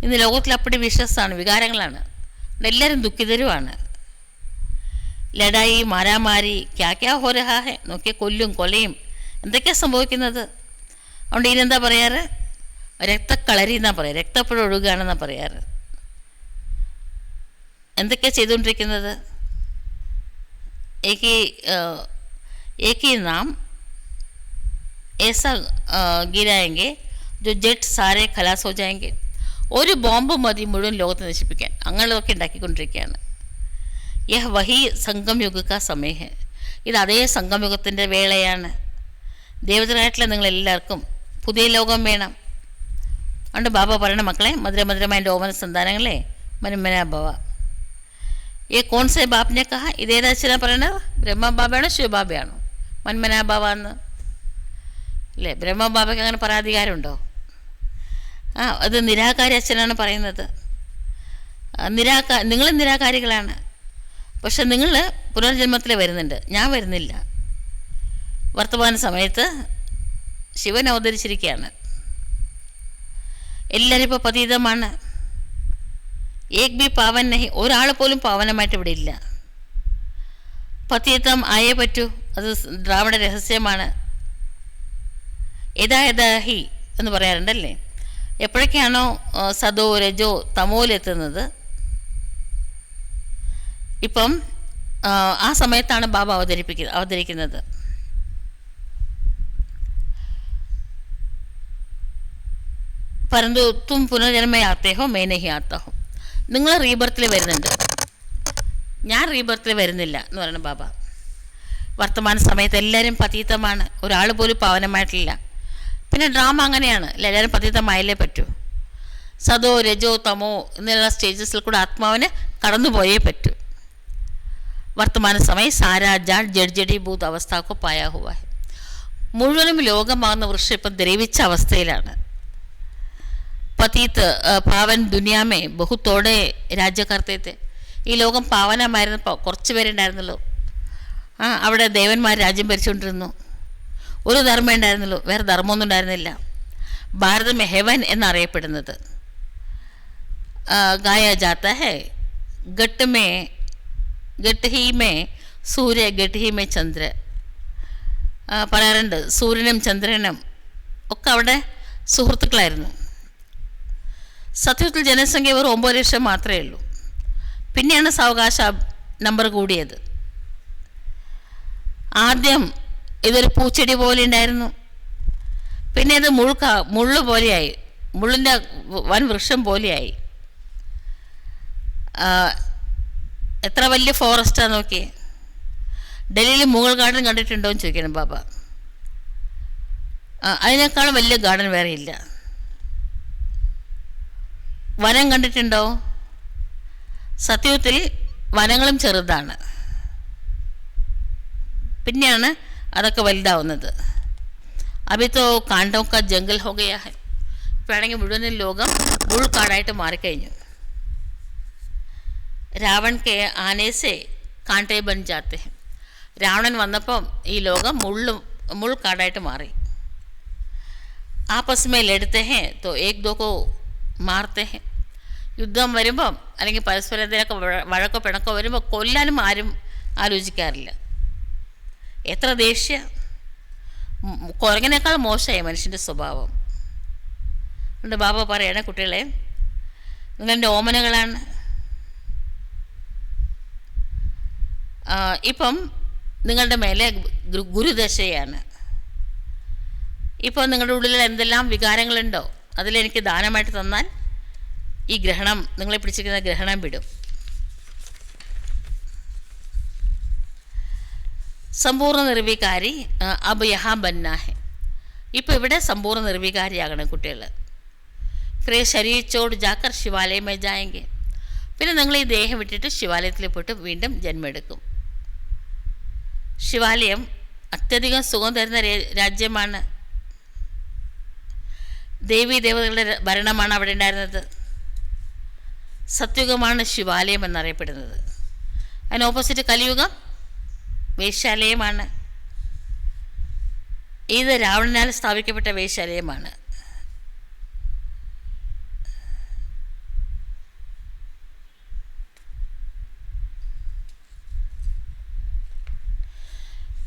ഇന്ന് ലോകത്തിൽ അപ്പടി വിശ്വസാണ്, വികാരങ്ങളാണ്. എല്ലാവരും ദുഃഖിതരുമാണ്. ലഡായി, മാരാമാരി, ക്യാ ഹോ രഹാ ഹെ. നോക്കിയ കൊല്ലും കൊലയും എന്തൊക്കെയാണ് സംഭവിക്കുന്നത്. അതുകൊണ്ട് ഇതിനെന്താ പറയാറ്? രക്തക്കളരി എന്നാണ് പറയുക. രക്തപ്പുഴ ഒഴുകുകയാണെന്നാണ് പറയാറ്. എന്തൊക്കെയാണ് ചെയ്തുകൊണ്ടിരിക്കുന്നത്? एक ही नाम ऐसा गिराएंगे जो जेट सारे खलास हो जाएंगे. ഒരു ബോംബ് മതി മുഴുവൻ ലോകത്തെ നശിപ്പിക്കാൻ. അങ്ങനെയൊക്കെ ഉണ്ടാക്കിക്കൊണ്ടിരിക്കുകയാണ്. യഹ് വഹി സംഗം യുഗ കാ സമയ ഹെ. ഇത് അതേ സംഗമയുഗത്തിൻ്റെ വേളയാണ്. ദേവതരായിട്ടുള്ള നിങ്ങളെല്ലാവർക്കും പുതിയ ലോകം വേണം. അതുകൊണ്ട് ബാബ പറയണ മക്കളെ, മധുരമധുരമായ എൻ്റെ ഓമന സന്താനങ്ങളെ, മനുമനാഭവ. ഈ കോൺസെ ബാപ്പിനെ കഹ, ഇതേതാ അച്ഛനാ പറയണത്? ബ്രഹ്മബാബയാണോ ശിവബാബയാണോ? മന്മനാഭവ എന്ന് അല്ലേ? ബ്രഹ്മബാബയ്ക്ക് അങ്ങനെ പരാധികാരമുണ്ടോ? അത് നിരാകാരി അച്ഛനാണ് പറയുന്നത്. നിങ്ങൾ നിരാകാരികളാണ്. പക്ഷെ നിങ്ങൾ പുനർജന്മത്തിൽ വരുന്നുണ്ട്, ഞാൻ വരുന്നില്ല. വർത്തമാന സമയത്ത് ശിവൻ അവതരിച്ചിരിക്കുകയാണ്. എല്ലാവരും ഇപ്പോൾ പതീതമാണ്. ഏക് ബി പാവൻ നഹി, ഒരാൾ പോലും പാവനമായിട്ട് ഇവിടെ ഇല്ല. പതീതം ആയേ പറ്റൂ, അത് ദ്രാവിഡ രഹസ്യമാണ്. യഥാ ഹി എന്ന് പറയാറുണ്ടല്ലേ. എപ്പോഴൊക്കെയാണോ സദോ രജോ തമോയിലെത്തുന്നത്, ഇപ്പം ആ സമയത്താണ് ബാബ അവതരിക്കുന്നത്. പരന്തു തും പുനർജന്മ ആത്തേ ഹോ മേ നഹി ആത്താ ഹോ. നിങ്ങൾ റീബർത്തിൽ വരുന്നുണ്ട്, ഞാൻ റീബർത്തിൽ വരുന്നില്ല എന്ന് പറയുന്നത് ബാബ. വർത്തമാന സമയത്ത് എല്ലാവരും പതീതമാണ്, ഒരാൾ പോലും പാവനമായിട്ടില്ല. പിന്നെ ഡ്രാമ അങ്ങനെയാണ്, എല്ലാവരും പതീതമായാലേ പറ്റൂ. സദോ രജോ തമോ എന്നുള്ള സ്റ്റേജസിൽ കൂടെ ആത്മാവിന് കടന്നുപോയേ പറ്റൂ. വർത്തമാന സമയം സാരാ ജാൻ ജഡ്ജഡി ഭൂത് അവസ്ഥക്കോ പായാ ഹുവാ ഹെ. മുഴുവനും ലോകമാകുന്ന വൃക്ഷം ഇപ്പം ദ്രവിച്ച അവസ്ഥയിലാണ്. പതീത് പാവൻ ദുനിയാമേ ബഹുത്തോടെ രാജ്യകർത്തേത്തെ. ഈ ലോകം പാവനമായിരുന്നു, കുറച്ച് പേരുണ്ടായിരുന്നല്ലോ. അവിടെ ദേവന്മാർ രാജ്യം ഭരിച്ചുകൊണ്ടിരുന്നു. ഒരു ധർമ്മം ഉണ്ടായിരുന്നല്ലോ, വേറെ ധർമ്മമൊന്നും ഉണ്ടായിരുന്നില്ല. ഭാരതം ഹെവൻ എന്നറിയപ്പെടുന്നത്. ഗായ ജാത്ത ഹെ ഗട്ട് ഹി മേ സൂര്യ ഗട്ട് ഹി മേ ചന്ദ്ര. പറയാറുണ്ട്, സൂര്യനും ചന്ദ്രനും ഒക്കെ അവിടെ സുഹൃത്തുക്കളായിരുന്നു. സത്യത്തിൽ ജനസംഖ്യ വെറും 9 ലക്ഷം മാത്രമേ ഉള്ളൂ. പിന്നെയാണ് സാവകാശ നമ്പർ കൂടിയത്. ആദ്യം ഇതൊരു പൂച്ചെടി പോലെ ഉണ്ടായിരുന്നു, പിന്നെ ഇത് മുള്ളു പോലെയായി, മുള്ളിൻ്റെ വൻ വൃക്ഷം പോലെയായി. എത്ര വലിയ ഫോറസ്റ്റാണ് നോക്കിയേ. ഡൽഹിയിൽ മുഗൾ ഗാർഡൻ കണ്ടിട്ടുണ്ടോ എന്ന് ചോദിക്കണം ബാബ. അതിനേക്കാളും വലിയ ഗാർഡൻ വേറെ ഇല്ല. വനം കണ്ടിട്ടുണ്ടോ? സത്യത്തിൽ വനങ്ങളും ചെറുതാണ്, പിന്നെയാണ് അതൊക്കെ വലുതാവുന്നത്. അഭിത്തോ കാണ്ടോക്ക ജംഗൽ ഹോ ഗയാ ഹെ. ഇപ്പോഴാണെങ്കിൽ മുഴുവൻ ലോകം മുൾക്കാടായിട്ട് മാറിക്കഴിഞ്ഞു. രാവൺ കെ ആനേസെ കാണ്ടേ ബൻ ജാത്തെ ഹെ. രാവണൻ വന്നപ്പം ഈ ലോകം മുൾക്കാടായിട്ട് മാറി. ആപ്പസ് മേ ലഡ്ത്തെ ഹെ തോ ഏക് ദോ കോ മാർത്തെ ഹെ. യുദ്ധം വരുമ്പം അല്ലെങ്കിൽ പരസ്പരം എന്തെങ്കിലുമൊക്കെ വഴക്കോ പിണക്കോ വരുമ്പോൾ കൊല്ലാനും ആരും ആലോചിക്കാറില്ല. എത്ര ദേഷ്യ! കുരങ്ങനേക്കാൾ മോശമായി മനുഷ്യൻ്റെ സ്വഭാവം. അതുകൊണ്ട് ബാബ പറയണേ, കുട്ടികളെ, നിങ്ങളെൻ്റെ ഓമനകളാണ്. ഇപ്പം നിങ്ങളുടെ മേലെ ഗുരുദശയാണ്. ഇപ്പോൾ നിങ്ങളുടെ ഉള്ളിൽ എന്തെല്ലാം വികാരങ്ങളുണ്ടോ അതിലെനിക്ക് ദാനമായിട്ട് തന്നാൽ ഈ ഗ്രഹണം, നിങ്ങളെ പിടിച്ചിരിക്കുന്ന ഗ്രഹണം വിടും. സമ്പൂർണ്ണ നിർവികാരി അബ് യഹാ ബന്ന ഹെ. ഇപ്പോൾ ഇവിടെ സമ്പൂർണ്ണ നിർവികാരിയാകണം കുട്ടികൾ. ഫിർ ശരീർ ചോട് ജാക്കർ ശിവാലയമേ ജായെങ്കിൽ, പിന്നെ നിങ്ങൾ ഈ ദേഹം വിട്ടിട്ട് ശിവാലയത്തിൽ പോയിട്ട് വീണ്ടും ജന്മെടുക്കും. ശിവാലയം അത്യധികം സുഖം തരുന്ന രാജ്യമാണ്. ദേവീ ദേവതകളുടെ ഭരണമാണ് അവിടെ ഉണ്ടായിരുന്നത്. സത്യുഗമാണ് ശിവാലയം എന്നറിയപ്പെടുന്നത്. അതിന് ഓപ്പോസിറ്റ് കലിയുഗം വേശ്യാലയമാണ്. ഇത് രാവണനാൽ സ്ഥാപിക്കപ്പെട്ട വേശ്യാലയമാണ്.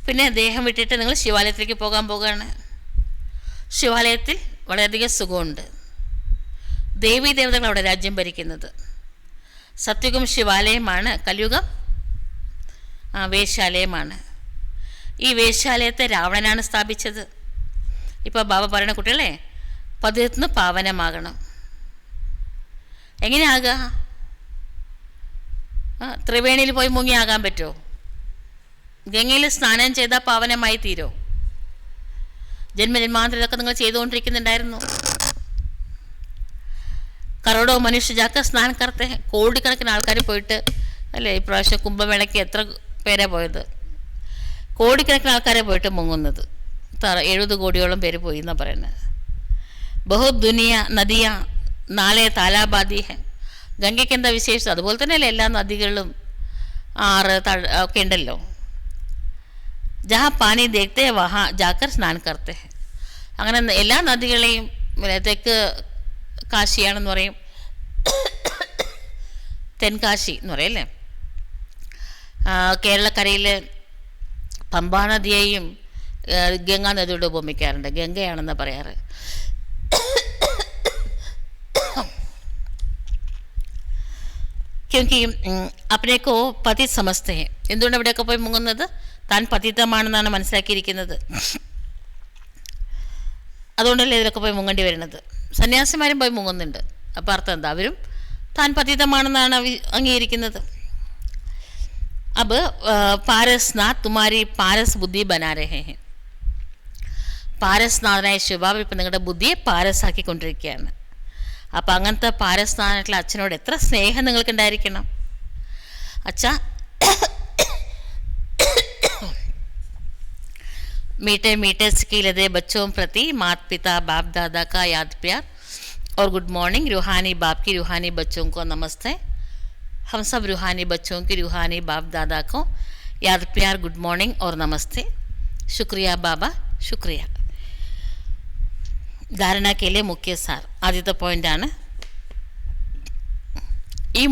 പിന്നെ ദേഹം വിട്ടിട്ട് നിങ്ങൾ ശിവാലയത്തിലേക്ക് പോകാൻ പോകുകയാണ്. ശിവാലയത്തിൽ വളരെയധികം സുഖമുണ്ട്. ദേവീ ദേവതകൾ അവിടെ രാജ്യം ഭരിക്കുന്നത്. സത്യുഗം ശിവാലയമാണ്, കലിയുഗം വേശ്യാലയമാണ്. ഈ വേശ്യാലയത്തെ രാവണനാണ് സ്ഥാപിച്ചത്. ഇപ്പോൾ ബാബ പറയുന്ന കുട്ടികളെ പതിർന്ന് പാവനമാകണം. എങ്ങനെയാകുക? ത്രിവേണിയിൽ പോയി മുങ്ങിയാകാൻ പറ്റുമോ? ഗംഗയിൽ സ്നാനം ചെയ്താൽ പാവനമായി തീരോ? ജന്മജന്മാന്തരം ഇതൊക്കെ നിങ്ങൾ ചെയ്തുകൊണ്ടിരിക്കുന്നുണ്ടായിരുന്നു. കരോടോ മനുഷ്യ ജാക്ക സ്നാനം കർത്തെ, കോടിക്കണക്കിന് ആൾക്കാർ പോയിട്ട് അല്ലേ. ഇപ്രാവശ്യം കുംഭമേളയ്ക്ക് എത്ര പേരാ പോയത്? കോടിക്കണക്കിന് ആൾക്കാരെ പോയിട്ട് മുങ്ങുന്നത്. 70 കോടിയോളം പേര് പോയി എന്നാണ് പറയുന്നത്. ബഹുത് ദുനിയ നദിയ നാളെ താലാബാദി ഹെ. ഗംഗയ്ക്ക് എന്താ വിശേഷം? അതുപോലെ തന്നെയല്ലേ എല്ലാ നദികളിലും ആറ് ഒക്കെ ഉണ്ടല്ലോ. ജഹാ പാനി ദേഖത്തെ വഹാ ജാക്കർ സ്നാൻ കർത്തെ. അങ്ങനെ എല്ലാ നദികളെയും തെക്ക് കാശിയാണെന്ന് പറയും, തെൻകാശി എന്ന് പറയും അല്ലേ. കേരളക്കരയിൽ പമ്പാ നദിയെയും ഗംഗാ നദിയോട് ഉപമിക്കാറുണ്ട്. ഗംഗയാണെന്ന് പറയാറ്. ക്യോങ്കി അപ്പനേക്കോ പതി സമസ്തേ. എന്തുകൊണ്ട് അവിടെയൊക്കെ പോയി മുങ്ങുന്നത്? താൻ പതിതമാണെന്നാണ് മനസ്സിലാക്കിയിരിക്കുന്നത്. അതുകൊണ്ടല്ലേ ഇതിലൊക്കെ പോയി മുങ്ങേണ്ടി വരുന്നത്. സന്യാസിമാരും പോയി മുങ്ങുന്നുണ്ട്. അപ്പോൾ അർത്ഥം എന്താ? അവരും താൻ പതിതമാണെന്നാണ് അംഗീകരിക്കുന്നത്. അബ് പാരസ്നാഥ് തുമാരി പാരസ് ബുദ്ധി ബനാ രഹേ ഹെ. പാരസ്നാഥനായ ശിവബാബ ഇപ്പം നിങ്ങളുടെ ബുദ്ധിയെ പാരസാക്കിക്കൊണ്ടിരിക്കുകയാണ്. അപ്പം അങ്ങനത്തെ പാരസ്നാഥനായിട്ടുള്ള അച്ഛനോട് എത്ര സ്നേഹം നിങ്ങൾക്കുണ്ടായിരിക്കണം. അച്ഛാ मीठे मीठे सिकीलदे बच्चों प्रति माता पिता बाप दादा का याद प्यार और गुड मॉर्निंग. रूहानी बाप की रूहानी बच्चों को नमस्ते. हम सब रूहानी बच्चों की रूहानी बाप दादा को याद प्यार, गुड मॉर्निंग और नमस्ते. शुक्रिया बाबा, शुक्रिया. धारणा के लिए मुख्य सार. ആദ്യത്തെ പോയിന്റാണ് ഈ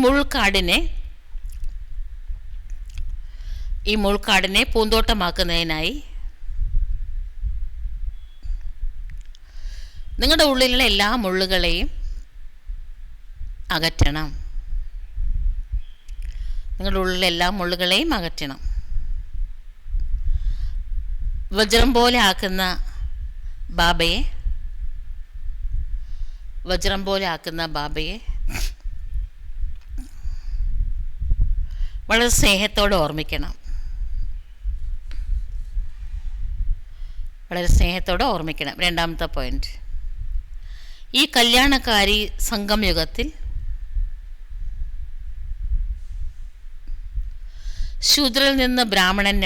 മുൾക്കാടിനെ പൂന്തോട്ടമാക്കുന്നതിനായി നിങ്ങളുടെ ഉള്ളിലുള്ള എല്ലാ മുള്ളുകളെയും അകറ്റണം. നിങ്ങളുടെ ഉള്ളിലുള്ള എല്ലാ മുള്ളുകളെയും അകറ്റണം. വജ്രം പോലെ ആക്കുന്ന ബാബയെ വളരെ സ്നേഹത്തോടെ ഓർമ്മിക്കണം. രണ്ടാമത്തെ പോയിന്റ്, ഈ കല്യാണക്കാരി സംഗമയുഗത്തിൽ ശൂദ്രനിൽ നിന്ന് ബ്രാഹ്മണനിൽ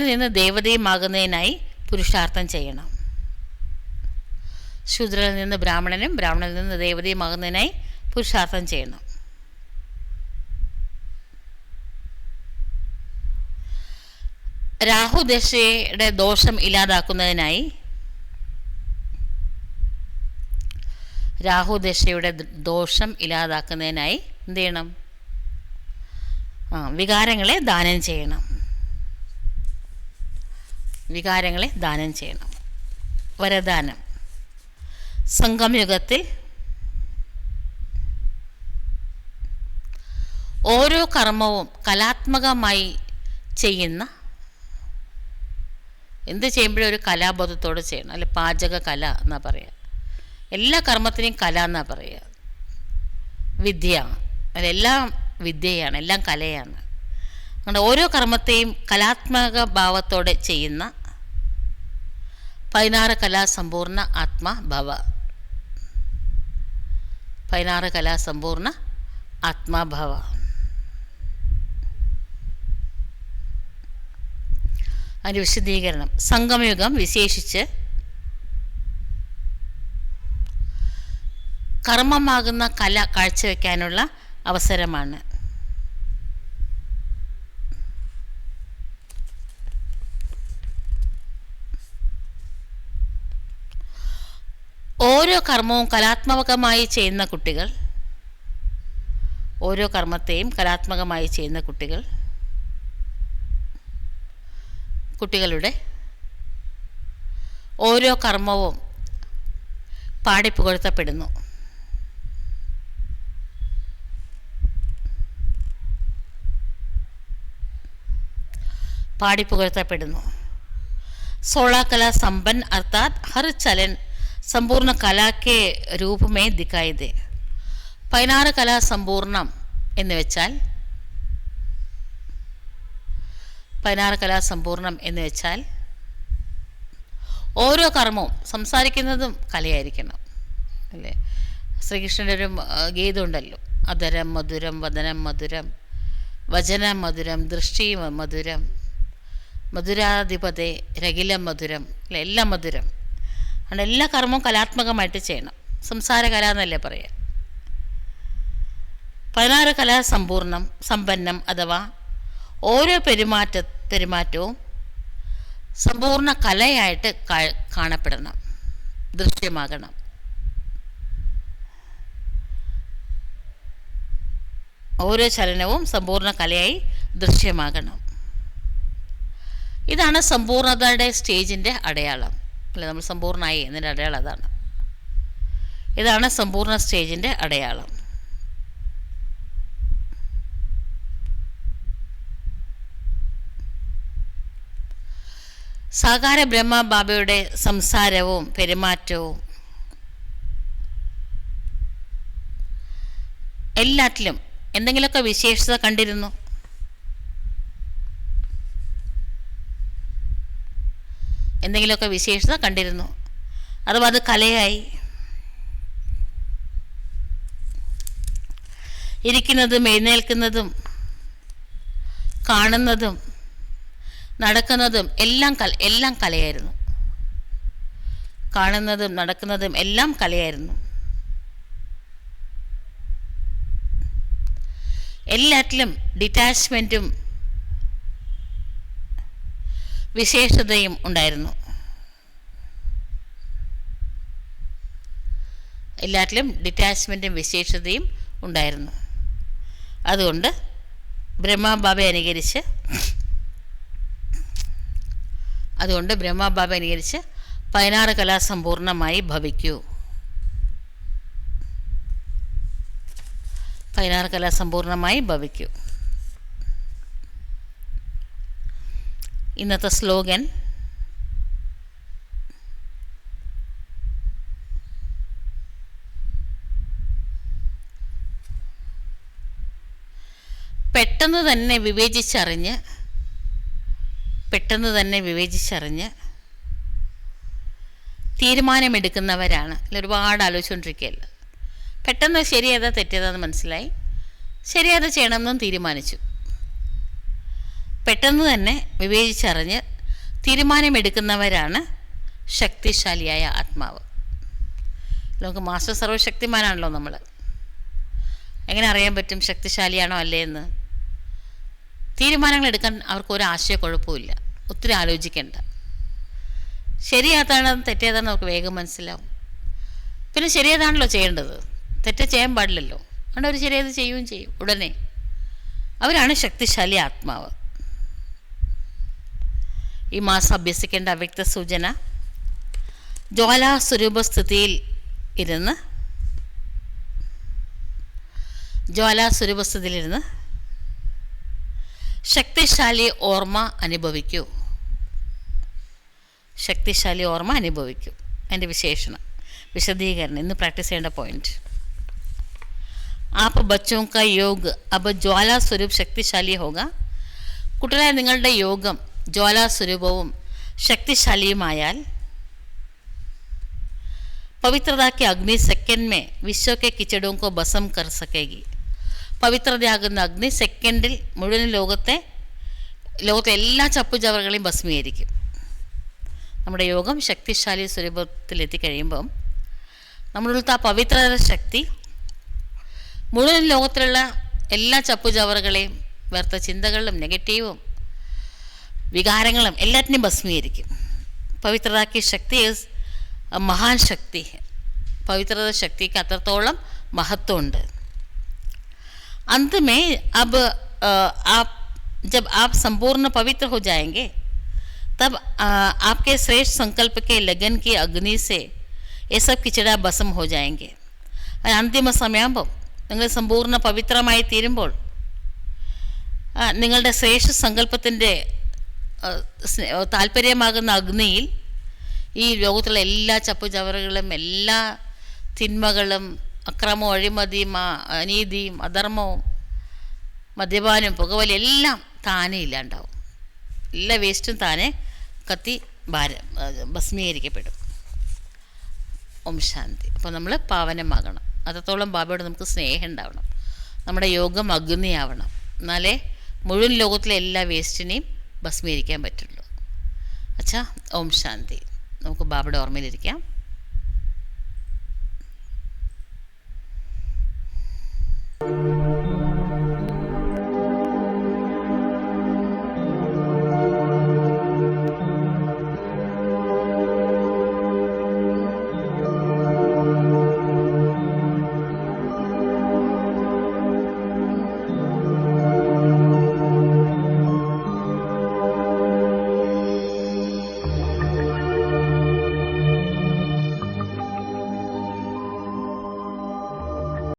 നിന്ന് ദേവതയുമാകുന്നതിനായി പുരുഷാർത്ഥം ചെയ്യണം. ശൂദ്രനിൽ നിന്ന് ബ്രാഹ്മണനും, ബ്രാഹ്മണനിൽ നിന്ന് ദേവതയുമാകുന്നതിനായി പുരുഷാർത്ഥം ചെയ്യണം. രാഹുദശയുടെ ദോഷം ഇല്ലാതാക്കുന്നതിനായി എന്ത് ചെയ്യണം? വികാരങ്ങളെ ദാനം ചെയ്യണം. വരദാനം. സംഗമയുഗത്തിൽ ഓരോ കർമ്മവും കലാത്മകമായി ചെയ്യുന്ന, എന്ത് ചെയ്യുമ്പോഴും ഒരു കലാബോധത്തോടെ ചെയ്യണം. അല്ലെ പാചക കല എന്നാ പറയുക. എല്ലാ കർമ്മത്തിനെയും കല എന്നാ പറയുക. വിദ്യ, അതെല്ലാം വിദ്യയാണ്, എല്ലാം കലയാണ്. അതുകൊണ്ട് ഓരോ കർമ്മത്തെയും കലാത്മക ഭാവത്തോടെ ചെയ്യുന്ന 16 കലാസമ്പൂർണ്ണ ആത്മാഭവ. 16 കലാസമ്പൂർണ്ണ ആത്മാഭവ. അതിൻ്റെ വിശദീകരണം: സംഗമയുഗം വിശേഷിച്ച് കർമ്മമാകുന്ന കല കാഴ്ചവെക്കാനുള്ള അവസരമാണ്. ഓരോ കർമ്മവും കലാത്മകമായി ചെയ്യുന്ന കുട്ടികൾ, ഓരോ കർമ്മത്തെയും കലാത്മകമായി ചെയ്യുന്ന കുട്ടികളുടെ ഓരോ കർമ്മവും പാടിപ്പുകഴ്ത്തപ്പെടുന്നു. പാടിപ്പുകഴ്ത്തപ്പെടുന്നു. 16 कला संपन्न अर्थात हर चलन संपूर्ण कला के रूप में दिखाई दे. 16 कला संपूर्ണം എന്ന് വെച്ചാൽ 16 കലാ സമ്പൂർണം എന്ന് വെച്ചാൽ ഓരോ കർമ്മവും സംസാരിക്കുന്നതും കലയായിരിക്കണം അല്ലേ? ശ്രീകൃഷ്ണൻ്റെ ഒരു ഗീതമുണ്ടല്ലോ, അധരം മധുരം വദനം മധുരം വചനം മധുരം ദൃഷ്ടി മധുരം മധുരാധിപതേ രകിലം മധുരം അല്ലെ? എല്ലാം മധുരം. അതുകൊണ്ട് എല്ലാ കർമ്മവും കലാത്മകമായിട്ട് ചെയ്യണം. സംസാര കല എന്നല്ലേ പറയുക. 16 കലാ സമ്പന്നം അഥവാ ഓരോ പെരുമാറ്റവും സമ്പൂർണ്ണ കലയായിട്ട് കാണപ്പെടണം, ദൃശ്യമാകണം. ഓരോ ചലനവും സമ്പൂർണ്ണ കലയായി ദൃശ്യമാകണം. ഇതാണ് സമ്പൂർണതയുടെ സ്റ്റേജിൻ്റെ അടയാളം അല്ലെ? നമ്മൾ സമ്പൂർണ്ണമായി എന്നതിൻ്റെ അടയാളം അതാണ്. ഇതാണ് സമ്പൂർണ്ണ സ്റ്റേജിൻ്റെ അടയാളം. സാകാര ബ്രഹ്മ ബാബയുടെ സംസാരവും പെരുമാറ്റവും എല്ലാറ്റിലും എന്തെങ്കിലുമൊക്കെ വിശേഷത കണ്ടിരുന്നു. എന്തെങ്കിലുമൊക്കെ വിശേഷത കണ്ടിരുന്നു, അഥവാ അത് കലയായി. ഇരിക്കുന്നതും എഴുന്നേൽക്കുന്നതും കാണുന്നതും നടക്കുന്നതും എല്ലാം കലയായിരുന്നു. കാണുന്നതും നടക്കുന്നതും എല്ലാം കലയായിരുന്നു. എല്ലാറ്റിലും ഡിറ്റാച്ച്മെൻറ്റും വിശേഷതയും ഉണ്ടായിരുന്നു. എല്ലാറ്റിലും ഡിറ്റാച്ച്മെൻറ്റും വിശേഷതയും ഉണ്ടായിരുന്നു. അതുകൊണ്ട് ബ്രഹ്മബാബയെ അനുകരിച്ച് 16 കലാ സമ്പൂർണ്ണമായി ഭവിക്കൂ. 16 കലാ സമ്പൂർണ്ണമായി ഭവിക്കൂ. ഇന്നത്തെ സ്ലോഗൻ: പെട്ടെന്ന് തന്നെ വിവേചിച്ചറിഞ്ഞ് തീരുമാനമെടുക്കുന്നവരാണ്. ഒരുപാട് ആലോചിച്ചുകൊണ്ടിരിക്കുകയല്ല. പെട്ടെന്ന് ശരിയേതാ തെറ്റേതാന്ന് മനസ്സിലായി, ശരിയേതാ ചെയ്യണമെന്നും തീരുമാനിച്ചു. പെട്ടെന്ന് തന്നെ വിവേചിച്ചറിഞ്ഞ് തീരുമാനമെടുക്കുന്നവരാണ് ശക്തിശാലിയായ ആത്മാവ്. നമുക്ക് മാസ്റ്റർ സർവശക്തിമാനാണല്ലോ നമ്മൾ. എങ്ങനെ അറിയാൻ പറ്റും ശക്തിശാലിയാണോ അല്ലേ എന്ന്? തീരുമാനങ്ങൾ എടുക്കാൻ അവർക്കൊരു ആശയക്കുഴപ്പമില്ല, ഒത്തിരി ആലോചിക്കേണ്ട. ശരിയേതാണ് തെറ്റേതാണെന്ന് നമുക്ക് വേഗം മനസ്സിലാവും. പിന്നെ ശരിയേതാണല്ലോ ചെയ്യേണ്ടത്, തെറ്റ് ചെയ്യാൻ പാടില്ലല്ലോ. അതുകൊണ്ട് അവർ ശരിയത് ചെയ്യുകയും ചെയ്യും ഉടനെ. അവരാണ് ശക്തിശാലി ആത്മാവ്. ഈ മാസം അഭ്യസിക്കേണ്ട അവ്യക്ത സൂചന: ജ്വാലാസ്വരൂപസ്ഥിതിയിൽ ഇരുന്ന് ശക്തിശാലി ഓർമ്മ അനുഭവിക്കൂ. ശക്തിശാലി ഓർമ്മ അനുഭവിക്കൂ. അതിൻ്റെ വിശേഷണം, വിശദീകരണം, ഇന്ന് പ്രാക്ടീസ് ചെയ്യേണ്ട പോയിന്റ്. आप बच्चों का योग अब ज्वाला स्वरूप शक्तिशाली होगा. കുട്ടികളെ നിങ്ങളുടെ യോഗം ജ്വാലാസ്വരൂപവും ശക്തിശാലിയുമായാൽ पवित्रता की अग्नि सेकंड में विश्व के कीचड़ों को भस्म कर सकेगी. പവിത്രതയാകുന്ന അഗ്നി സെക്കൻഡിൽ മുഴുവൻ ലോകത്തെ എല്ലാ ചപ്പുചവറുകളെയും ഭസ്മീകരിക്കും. നമ്മുടെ യോഗം ശക്തിശാലി സ്വരൂപത്തിലെത്തിക്കഴിയുമ്പം നമ്മളുടെ ആ പവിത്ര ശക്തി മുഴുവൻ ലോകത്തിലുള്ള എല്ലാ ചപ്പുചവറുകളെയും വ്യർത്ഥ ചിന്തകളും നെഗറ്റീവും വികാരങ്ങളും എല്ലാറ്റിനെയും ഭസ്മീകരിക്കും. പവിത്രതാക്കി ശക്തി മഹാൻ ശക്തി. പവിത്രത ശക്തിക്ക് അത്രത്തോളം महत्व. अंत में अब जब आप संपूर्ण पवित्र हो जाएंगे तब आपके श्रेष्ठ संकल्प के लगन की अग्नि से ये सब किचड़ा भस्म हो जाएंगे. अंतिम സമയമാകുമ്പോൾ നിങ്ങൾ സമ്പൂർണ്ണ പവിത്രമായി തീരുമ്പോൾ നിങ്ങളുടെ ശ്രേഷ്ഠ സങ്കല്പത്തിൻ്റെ താല്പര്യമാകുന്ന അഗ്നിയിൽ ഈ ലോകത്തുള്ള എല്ലാ ചപ്പുചവറുകളും എല്ലാ തിന്മകളും അക്രമവും അഴിമതിയും അനീതിയും അധർമ്മവും മദ്യപാനവും പുകവലി എല്ലാം താനേ ഇല്ലാണ്ടാവും. എല്ലാ വേസ്റ്റും താനെ കത്തി ഭസ്മീകരിക്കപ്പെടും. ഓം ശാന്തി. അപ്പോൾ നമ്മൾ പാവനമാകണം. അത്രത്തോളം ബാബയോട് നമുക്ക് സ്നേഹം ഉണ്ടാവണം. നമ്മുടെ യോഗം അഗ്നിയാവണം. എന്നാലേ മുഴുവൻ ലോകത്തിലെ എല്ലാ വേസ്റ്റിനെയും ഭസ്മീകരിക്കാൻ പറ്റുള്ളൂ. അച്ഛാ, ഓം ശാന്തി. നമുക്ക് ബാബയുടെ ഓർമ്മയിലിരിക്കാം.